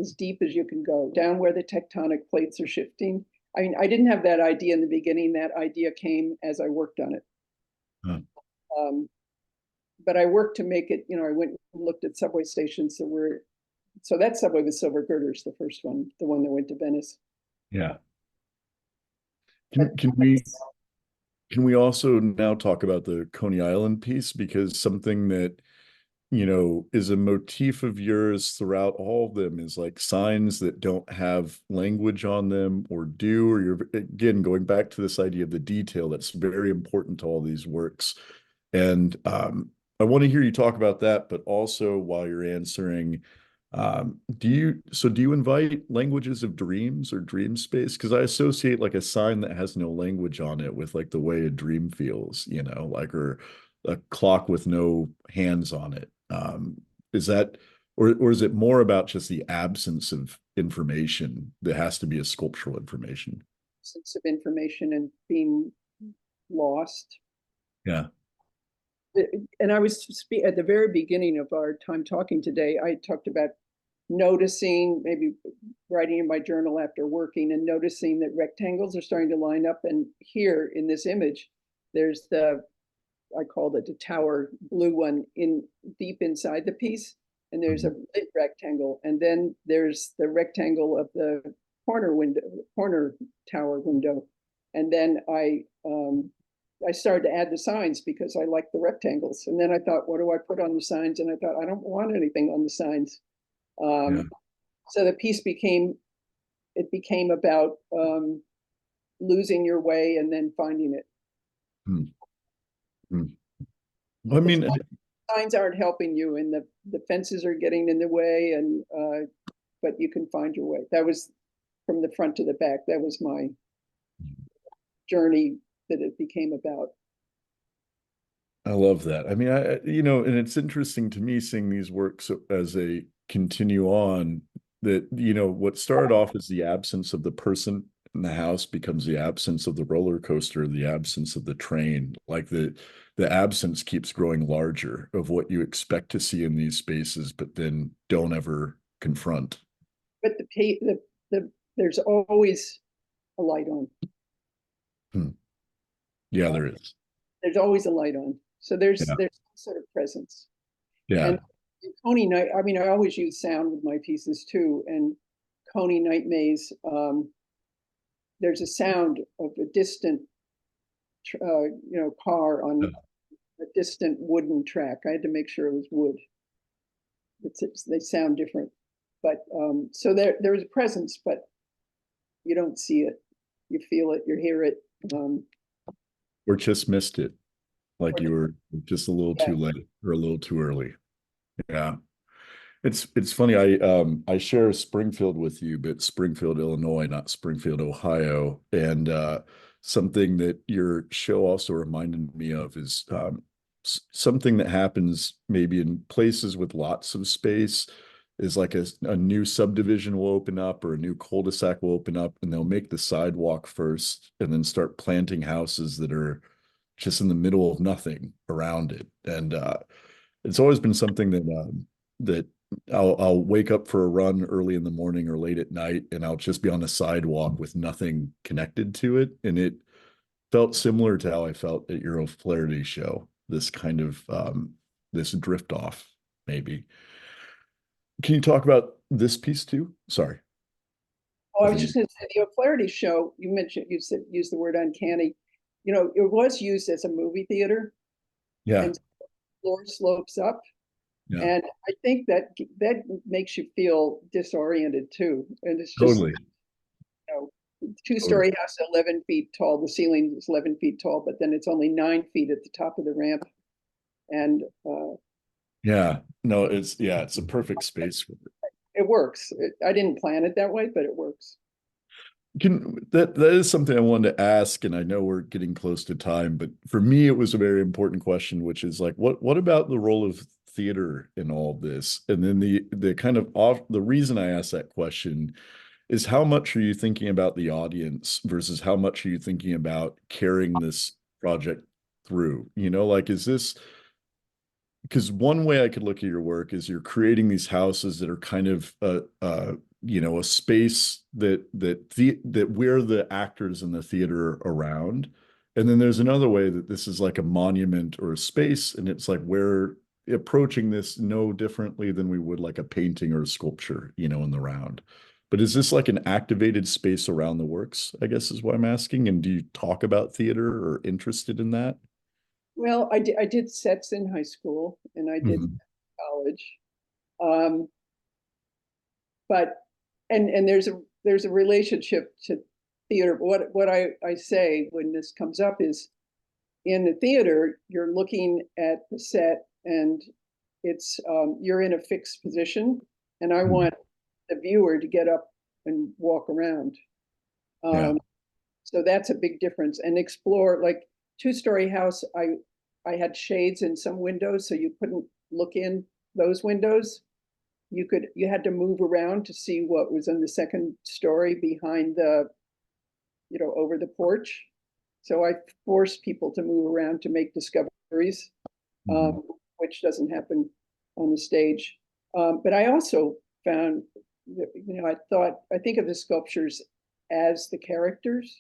as deep as you can go, down where the tectonic plates are shifting. I mean, I didn't have that idea in the beginning. That idea came as I worked on it. But I worked to make it, I went and looked at subway stations that were, so that's Subway with Silver Girders, the first one, the one that went to Venice. Yeah. Can we also now talk about the Coney Island piece, because something that is a motif of yours throughout all of them is like signs that don't have language on them or do, or you're again going back to this idea of the detail that's very important to all these works. And I want to hear you talk about that, but also while you're answering, do you invite languages of dreams or dream space? Because I associate like a sign that has no language on it with like the way a dream feels, like, or a clock with no hands on it. Is that, or is it more about just the absence of information that has to be a sculptural information? Sense of information and being lost. Yeah. And I was at the very beginning of our time talking today, I talked about noticing, maybe writing in my journal after working and noticing that rectangles are starting to line up. And here in this image, there's I called it the tower blue one deep inside the piece. And there's a lit rectangle. And then there's the rectangle of the corner tower window. And then I started to add the signs because I like the rectangles. And then I thought, what do I put on the signs? And I thought, I don't want anything on the signs. So the piece became about losing your way and then finding it. I mean, signs aren't helping you, and the fences are getting in the way, and but you can find your way. That was from the front to the back. That was my journey that it became about. I love that. I mean, and it's interesting to me seeing these works as they continue on, that, what started off as the absence of the person and the house becomes the absence of the roller coaster, the absence of the train. Like the absence keeps growing larger of what you expect to see in these spaces, but then don't ever confront. But there's always a light on. Yeah, there is. There's always a light on. So there's some sort of presence. Yeah. And Coney Night, I mean, I always use sound with my pieces too. And Coney Night Maze, there's a sound of a distant, car on a distant wooden track. I had to make sure it was wood. They sound different, but so there's a presence, but you don't see it. You feel it. You hear it. Or just missed it, like you were just a little too late or a little too early. Yeah. It's funny. I share Springfield with you, but Springfield, Illinois, not Springfield, Ohio. And something that your show also reminded me of is something that happens maybe in places with lots of space is like a new subdivision will open up or a new cul-de-sac will open up, and they'll make the sidewalk first and then start planting houses that are just in the middle of nothing around it. And it's always been something that I'll wake up for a run early in the morning or late at night, and I'll just be on the sidewalk with nothing connected to it. And it felt similar to how I felt at your O'Flaherty show, this kind of this drift off, maybe. Can you talk about this piece too? Sorry. Oh, I was just going to say the O'Flaherty show, you used the word uncanny. It was used as a movie theater. Yeah. And the floor slopes up. Yeah. And I think that makes you feel disoriented too. And it's just totally. Two-story house, 11 feet tall. The ceiling is 11 feet tall, but then it's only 9 feet at the top of the ramp. And yeah, no, it's a perfect space for it. It works. I didn't plan it that way, but it works. That is something I wanted to ask, and I know we're getting close to time, but for me, it was a very important question, which is like, what about the role of theater in all of this? And then the kind of the reason I asked that question is how much are you thinking about the audience versus how much are you thinking about carrying this project through? Like, is this, because one way I could look at your work is you're creating these houses that are kind of a space that we're the actors in the theater around. And then there's another way that this is like a monument or a space, and it's like we're approaching this no differently than we would like a painting or a sculpture, in the round. But is this like an activated space around the works, I guess is what I'm asking. And do you talk about theater or interested in that? Well, I did sets in high school and I did college. But there's a relationship to theater. What I say when this comes up is, in the theater, you're looking at the set and it's you're in a fixed position, and I want the viewer to get up and walk around. So that's a big difference. And explore, like two-story house, I had shades in some windows, so you couldn't look in those windows. You had to move around to see what was in the second story behind the, over the porch. So I forced people to move around to make discoveries, which doesn't happen on the stage. But I also found that, I think of the sculptures as the characters,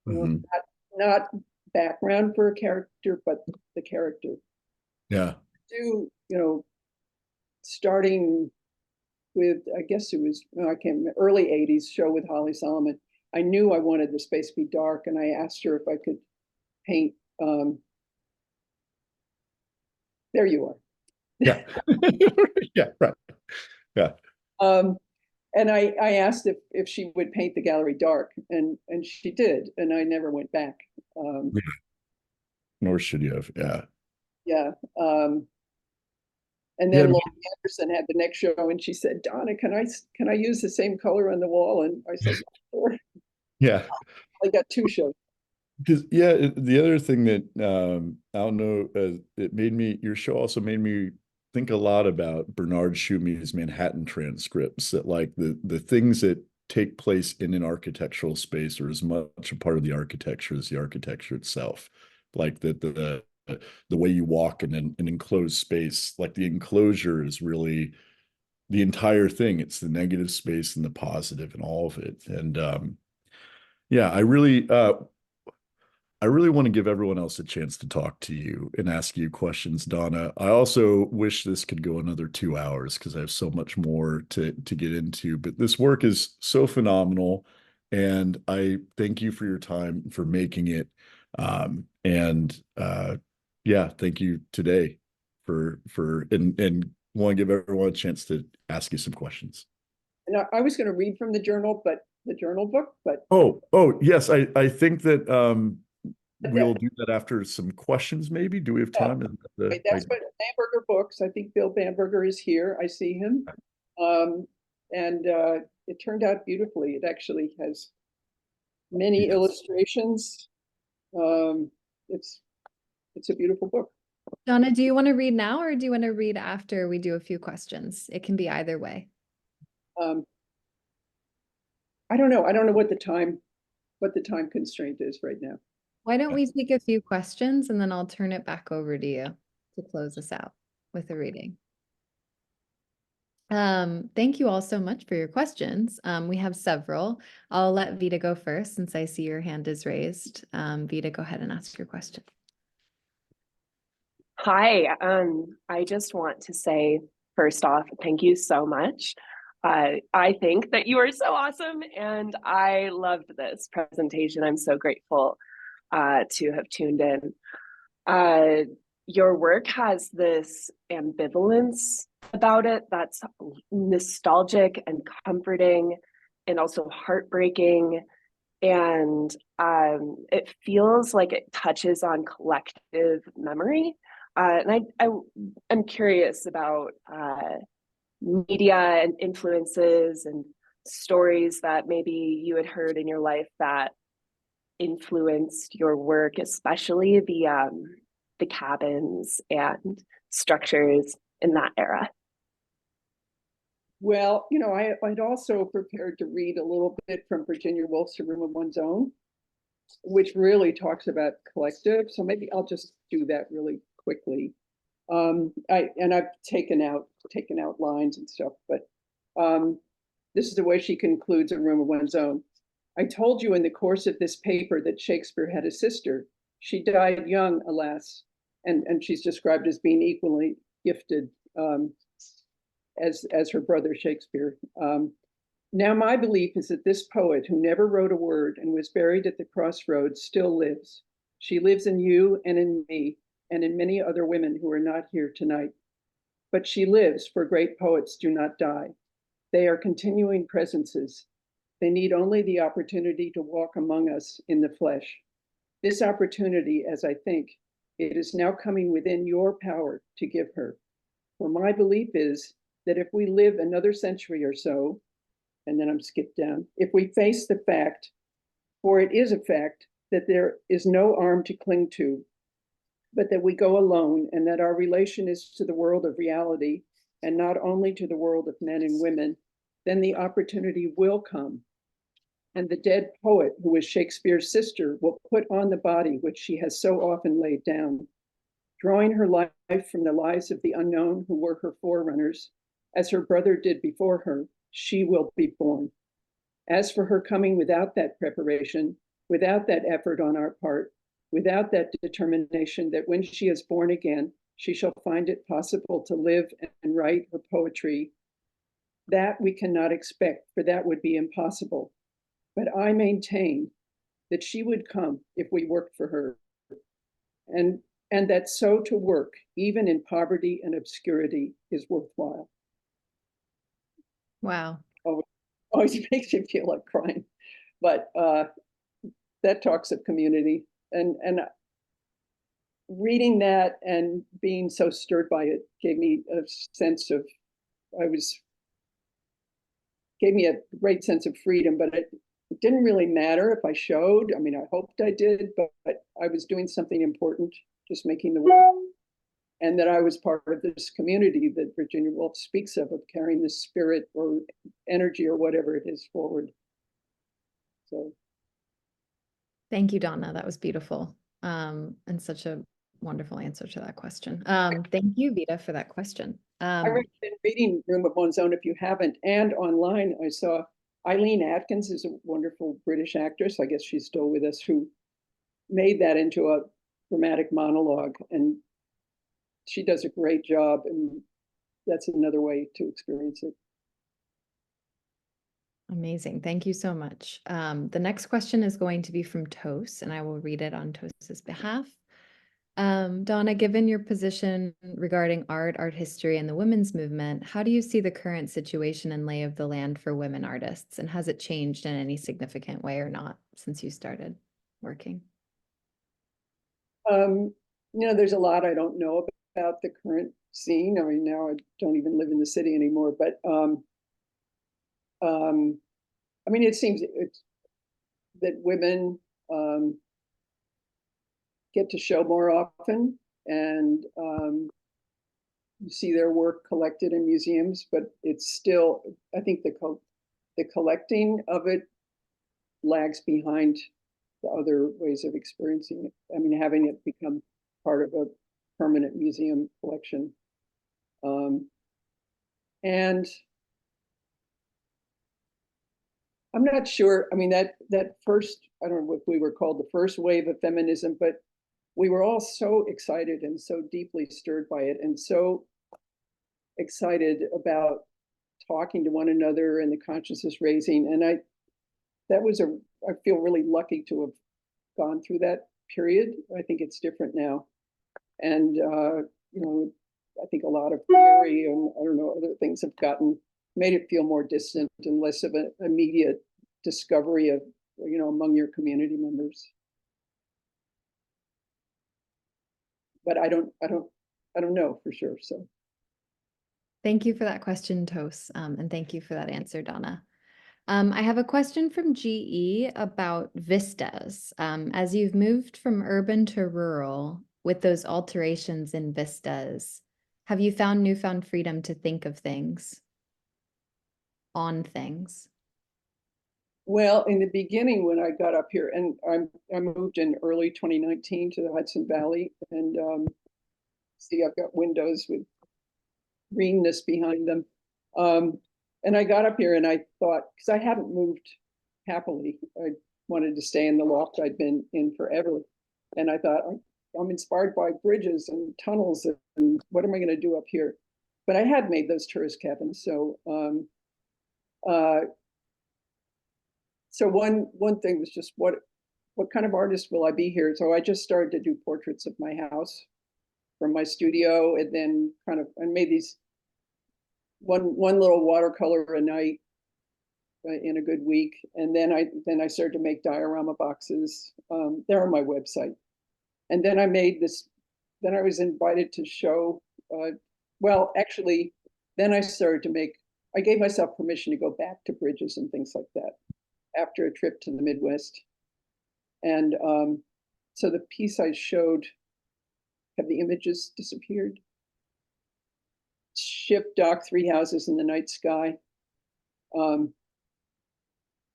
not background for a character, but the character. Yeah. Starting with, I guess it was, I can't remember, early 80s show with Holly Solomon. I knew I wanted the space to be dark, and I asked her if I could paint. There you are. Yeah. Yeah, right. Yeah. And I asked if she would paint the gallery dark, and she did, and I never went back. Nor should you have. Yeah. Yeah. And then Laurie Anderson had the next show, and she said, "Donna, can I use the same color on the wall?" And I said, "Sure." Yeah. I got 2 shows. Because the other thing that I don't know, your show also made me think a lot about Bernard Shumi's Manhattan transcripts, that like the things that take place in an architectural space or as much a part of the architecture as the architecture itself. Like the way you walk in an enclosed space, like the enclosure is really the entire thing. It's the negative space and the positive and all of it. And yeah, I really want to give everyone else a chance to talk to you and ask you questions, Donna. I also wish this could go another 2 hours because I have so much more to get into, but this work is so phenomenal. And I thank you for your time for making it. Yeah, thank you today and want to give everyone a chance to ask you some questions. And I was going to read from the journal, but the journal book, but oh yes, I think that we'll do that after some questions, maybe. Do we have time? Right, that's what Bamberger Books. I think Bill Bamberger is here. I see him. It turned out beautifully. It actually has many illustrations. It's a beautiful book. Donna, do you want to read now or do you want to read after we do a few questions? It can be either way. I don't know. I don't know what the time constraint is right now. Why don't we take a few questions and then I'll turn it back over to you to close us out with the reading. Thank you all so much for your questions. We have several. I'll let Vita go first since I see your hand is raised. Vita, go ahead and ask your question. Hi, I just want to say, first off, thank you so much. I think that you are so awesome and I loved this presentation. I'm so grateful to have tuned in. Your work has this ambivalence about it that's nostalgic and comforting and also heartbreaking. And it feels like it touches on collective memory. And I'm curious about media and influences and stories that maybe you had heard in your life that influenced your work, especially the cabins and structures in that era. Well, you know, I'd also prepared to read a little bit from Virginia Woolf's A Room of One's Own, which really talks about collective. So maybe I'll just do that really quickly. I've taken out lines and stuff, but this is the way she concludes A Room of One's Own. I told you in the course of this paper that Shakespeare had a sister. She died young, alas, and she's described as being equally gifted as her brother Shakespeare. Now my belief is that this poet, who never wrote a word and was buried at the crossroads, still lives. She lives in you and in me and in many other women who are not here tonight. But she lives, for great poets do not die. They are continuing presences. They need only the opportunity to walk among us in the flesh. This opportunity, as I think, it is now coming within your power to give her. For my belief is that if we live another century or so, and then I'm skipped down, if we face the fact, for it is a fact, that there is no arm to cling to, but that we go alone, and that our relation is to the world of reality, and not only to the world of men and women, then the opportunity will come. And the dead poet, who is Shakespeare's sister, will put on the body which she has so often laid down. Drawing her life from the lives of the unknown who were her forerunners, as her brother did before her, she will be born. As for her coming without that preparation, without that effort on our part, without that determination that when she is born again, she shall find it possible to live and write her poetry, that we cannot expect, for that would be impossible. But I maintain that she would come if we worked for her, and that so to work, even in poverty and obscurity, is worthwhile. Wow. Always makes you feel like crying, but that talks of community, and reading that and being so stirred by it gave me a sense of, gave me a great sense of freedom, but it didn't really matter if I showed. I mean, I hoped I did, but I was doing something important, just making the work. And that I was part of this community that Virginia Woolf speaks of carrying this spirit or energy or whatever it is forward. So Thank you, Donna. That was beautiful. And such a wonderful answer to that question. Thank you, Vita, for that question. I recommend reading Room of One's Own if you haven't. And online, I saw Eileen Atkins is a wonderful British actress. I guess she's still with us, who made that into a dramatic monologue. And she does a great job. And that's another way to experience it. Amazing. Thank you so much. The next question is going to be from Tos, and I will read it on Tos's behalf. Donna, given your position regarding art history, and the women's movement, how do you see the current situation and lay of the land for women artists? And has it changed in any significant way or not since you started working? There's a lot I don't know about the current scene. I mean, now I don't even live in the city anymore, but I mean, it seems that women get to show more often, and you see their work collected in museums, but it's still, I think the collecting of it lags behind the other ways of experiencing it. I mean, having it become part of a permanent museum collection. And I'm not sure, I mean, that first, I don't know what we were called, the first wave of feminism, but we were all so excited and so deeply stirred by it, and so excited about talking to one another and the consciousness raising. And I feel really lucky to have gone through that period. I think it's different now. And, I think a lot of theory and I don't know, other things have made it feel more distant and less of an immediate discovery of, among your community members. But I don't know for sure. So thank you for that question, Tos, and thank you for that answer, Donna. I have a question from GE about vistas. As you've moved from urban to rural with those alterations in vistas, have you found newfound freedom to think of things, on things? Well, in the beginning, when I got up here, and I moved in early 2019 to the Hudson Valley, and see, I've got windows with greenness behind them. And I got up here and I thought, because I haven't moved happily, I wanted to stay in the loft I'd been in forever. And I thought, I'm inspired by bridges and tunnels, and what am I going to do up here? But I had made those tourist cabins. So so one thing was just what kind of artist will I be here? So I just started to do portraits of my house from my studio, and then I made these one little watercolor a night in a good week, and then I started to make diorama boxes. They're on my website, and then I made this. Then I was invited to show. Well, actually, then I started to make. I gave myself permission to go back to bridges and things like that after a trip to the Midwest, and so the piece I showed. Have the images disappeared? Ship dock, 3 houses in the night sky,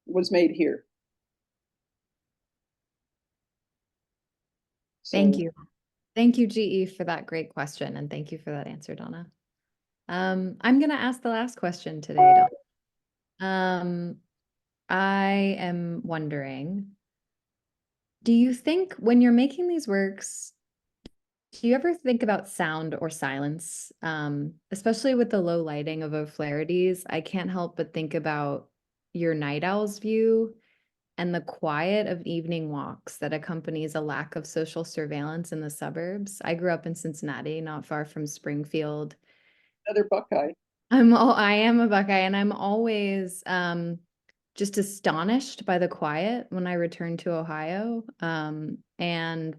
was made here. So, thank you. Thank you, GE, for that great question. And thank you for that answer, Donna. I'm going to ask the last question today, Donna. I am wondering, do you think when you're making these works, do you ever think about sound or silence? Especially with the low lighting of O'Flaherty's, I can't help but think about your night owl's view and the quiet of evening walks that accompanies a lack of social surveillance in the suburbs. I grew up in Cincinnati, not far from Springfield. another Buckeye. I am a Buckeye, and I'm always just astonished by the quiet when I return to Ohio. And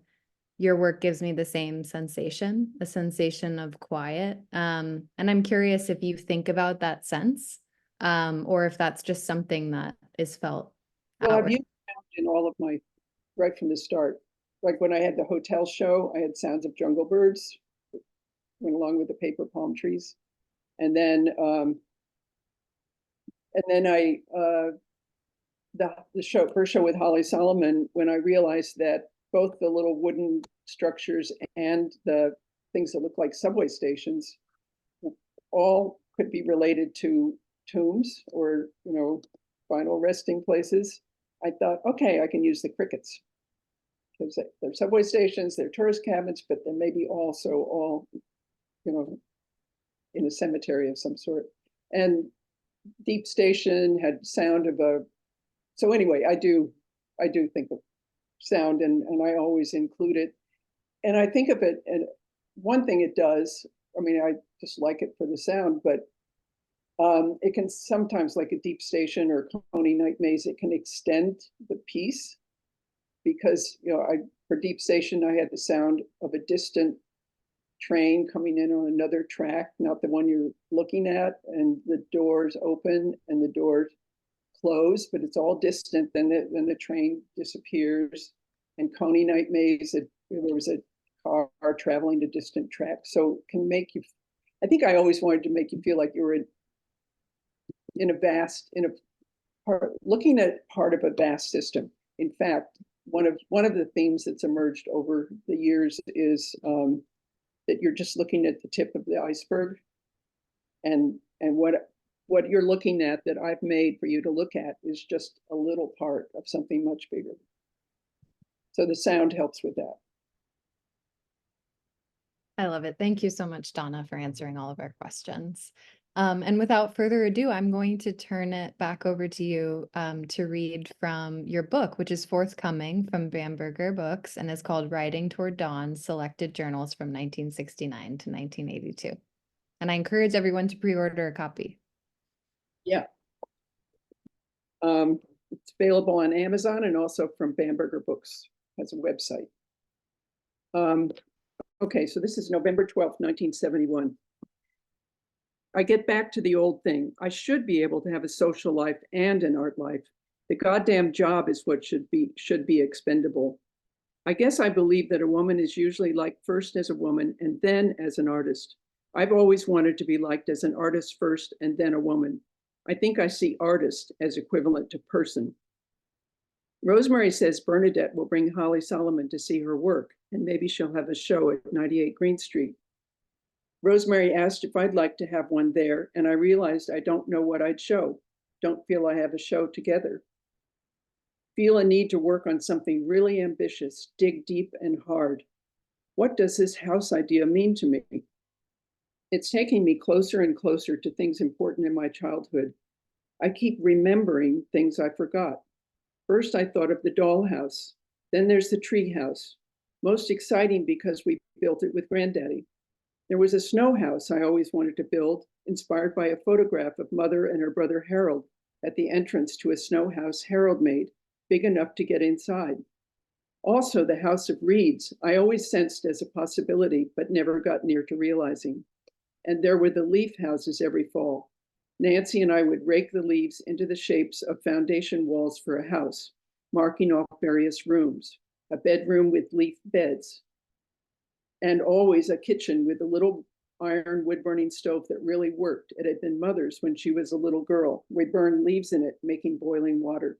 your work gives me the same sensation, a sensation of quiet. And I'm curious if you think about that sense, or if that's just something that is felt. Well, I've used sound in all of my, right from the start. Like when I had the hotel show, I had sounds of jungle birds, went along with the paper palm trees. And then I the first show with Holly Solomon, when I realized that both the little wooden structures and the things that look like subway stations all could be related to tombs or, final resting places. I thought, okay, I can use the crickets. Because they're subway stations, they're tourist cabins, but then maybe also all, in a cemetery of some sort. And Deep Station had sound of a, so anyway, I do think of sound, and I always include it. And I think of it, and one thing it does, I just like it for the sound, but it can sometimes, like a Deep Station or Coney Night Maze, it can extend the piece. Because, for Deep Station, I had the sound of a distant train coming in on another track, not the one you're looking at, and the doors open and the doors close, but it's all distant. Then the train disappears. And Coney Night Maze, there was a car traveling to distant tracks. So it can make you, I think I always wanted to make you feel like you were looking at part of a vast system. In fact, one of the themes that's emerged over the years is that you're just looking at the tip of the iceberg, and what you're looking at that I've made for you to look at is just a little part of something much bigger. So the sound helps with that. I love it. Thank you so much, Donna, for answering all of our questions. And without further ado, I'm going to turn it back over to you to read from your book, which is forthcoming from Bamberger Books and is called Riding Toward Dawn, Selected Journals from 1969 to 1982. And I encourage everyone to pre-order a copy. Yeah. It's available on Amazon and also from Bamberger Books as a website. Okay, so this is November 12th, 1971. I get back to the old thing. I should be able to have a social life and an art life. The goddamn job is what should be expendable. I guess I believe that a woman is usually liked first as a woman and then as an artist. I've always wanted to be liked as an artist first and then a woman. I think I see artist as equivalent to person. Rosemary says Bernadette will bring Holly Solomon to see her work, and maybe she'll have a show at 98 Green Street. Rosemary asked if I'd like to have one there, and I realized I don't know what I'd show. Don't feel I have a show together. Feel a need to work on something really ambitious, dig deep and hard. What does this house idea mean to me? It's taking me closer and closer to things important in my childhood. I keep remembering things I forgot. First, I thought of the dollhouse. Then there's the tree house. Most exciting because we built it with Granddaddy. There was a snow house I always wanted to build, inspired by a photograph of Mother and her brother Harold at the entrance to a snow house Harold made, big enough to get inside. Also, the House of Reeds, I always sensed as a possibility, but never got near to realizing. And there were the leaf houses every fall. Nancy and I would rake the leaves into the shapes of foundation walls for a house, marking off various rooms, a bedroom with leaf beds, and always a kitchen with a little iron wood-burning stove that really worked. It had been Mother's when she was a little girl. We burned leaves in it, making boiling water.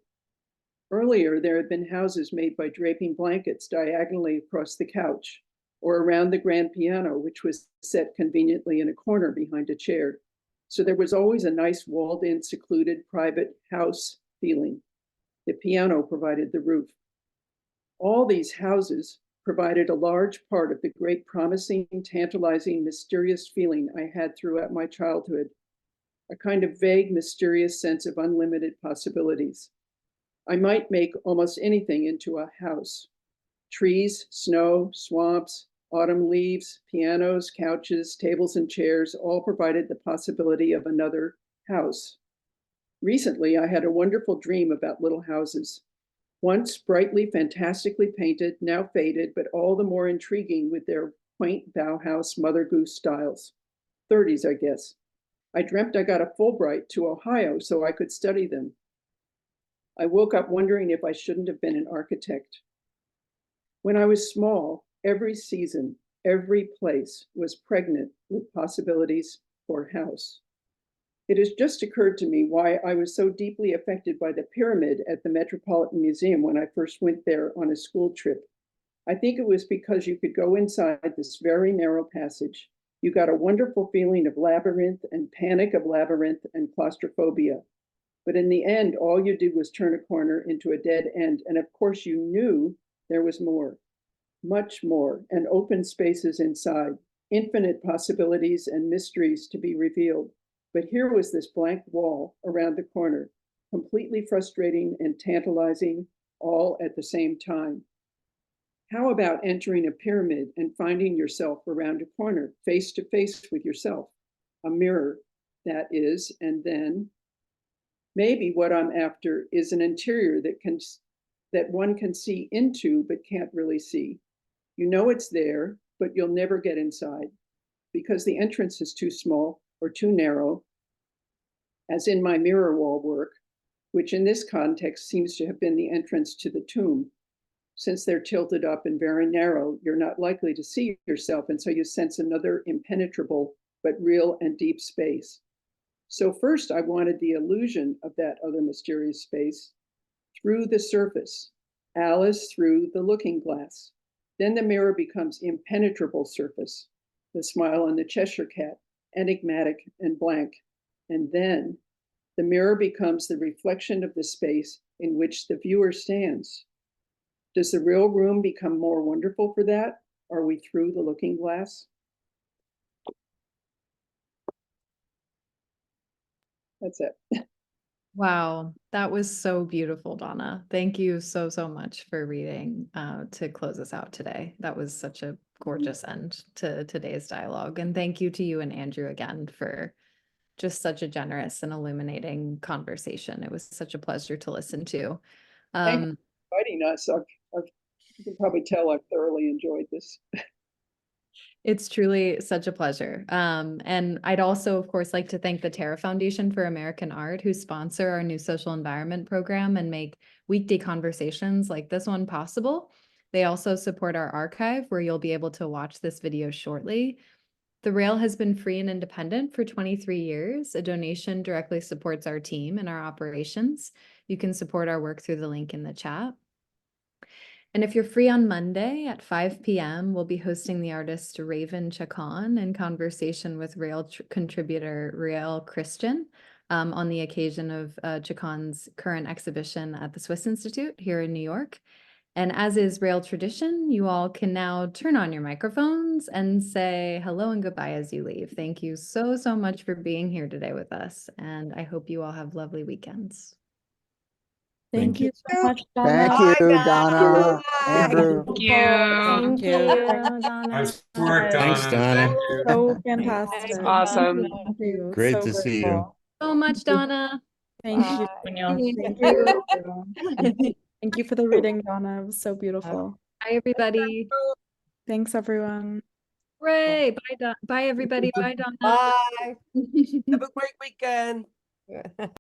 Earlier, there had been houses made by draping blankets diagonally across the couch or around the grand piano, which was set conveniently in a corner behind a chair. So there was always a nice walled-in, secluded, private house feeling. The piano provided the roof. All these houses provided a large part of the great promising, tantalizing, mysterious feeling I had throughout my childhood, a kind of vague, mysterious sense of unlimited possibilities. I might make almost anything into a house. Trees, snow, swamps, autumn leaves, pianos, couches, tables, and chairs all provided the possibility of another house. Recently, I had a wonderful dream about little houses. Once brightly, fantastically painted, now faded, but all the more intriguing with their quaint Bauhaus Mother Goose styles. 30s, I guess. I dreamt I got a Fulbright to Ohio so I could study them. I woke up wondering if I shouldn't have been an architect. When I was small, every season, every place was pregnant with possibilities for house. It has just occurred to me why I was so deeply affected by the pyramid at the Metropolitan Museum when I first went there on a school trip. I think it was because you could go inside this very narrow passage. You got a wonderful feeling of labyrinth and panic of labyrinth and claustrophobia. But in the end, all you did was turn a corner into a dead end. And of course, you knew there was more, much more, and open spaces inside, infinite possibilities and mysteries to be revealed. But here was this blank wall around the corner, completely frustrating and tantalizing, all at the same time. How about entering a pyramid and finding yourself around a corner, face to face with yourself, a mirror, that is, and then maybe what I'm after is an interior that one can see into but can't really see. You know it's there, but you'll never get inside because the entrance is too small or too narrow, as in my mirror wall work, which in this context seems to have been the entrance to the tomb. Since they're tilted up and very narrow, you're not likely to see yourself, and so you sense another impenetrable but real and deep space. So first, I wanted the illusion of that other mysterious space through the surface, Alice through the looking glass. Then the mirror becomes impenetrable surface, the smile on the Cheshire Cat, enigmatic and blank. And then the mirror becomes the reflection of the space in which the viewer stands. Does the real room become more wonderful for that? Are we through the looking glass? That's it. Wow, that was so beautiful, Donna. Thank you so, so much for reading to close us out today. That was such a gorgeous end to today's dialogue. And thank you to you and Andrew again for just such a generous and illuminating conversation. It was such a pleasure to listen to. Thank you for inviting us. You can probably tell I've thoroughly enjoyed this. It's truly such a pleasure. And I'd also, of course, like to thank the Terra Foundation for American Art, who sponsor our new social environment program and make weekday conversations like this one possible. They also support our archive, where you'll be able to watch this video shortly. The Rail has been free and independent for 23 years. A donation directly supports our team and our operations. You can support our work through the link in the chat. And if you're free on Monday at 5 p.m., we'll be hosting the artist Raven Chacon in conversation with Rail contributor Rael Christian on the occasion of Chacon's current exhibition at the Swiss Institute here in New York. And as is Rail tradition, you all can now turn on your microphones and say hello and goodbye as you leave. Thank you so, so much for being here today with us. And I hope you all have lovely weekends. Thank you so much, Thank Donna. you, Donna, Andrew. Thank you. Thank you, Donna. Nice work, Thanks, Donna. So fantastic. Awesome. Thank you. Great So to see you. grateful. So much, Donna. Thank you, Daniel. Thank you. Thank you for the reading, Donna. It was so beautiful. Bye, everybody. Thanks, everyone. Hooray. Bye, bye, everybody. Bye, Donna. Bye. Have a great weekend.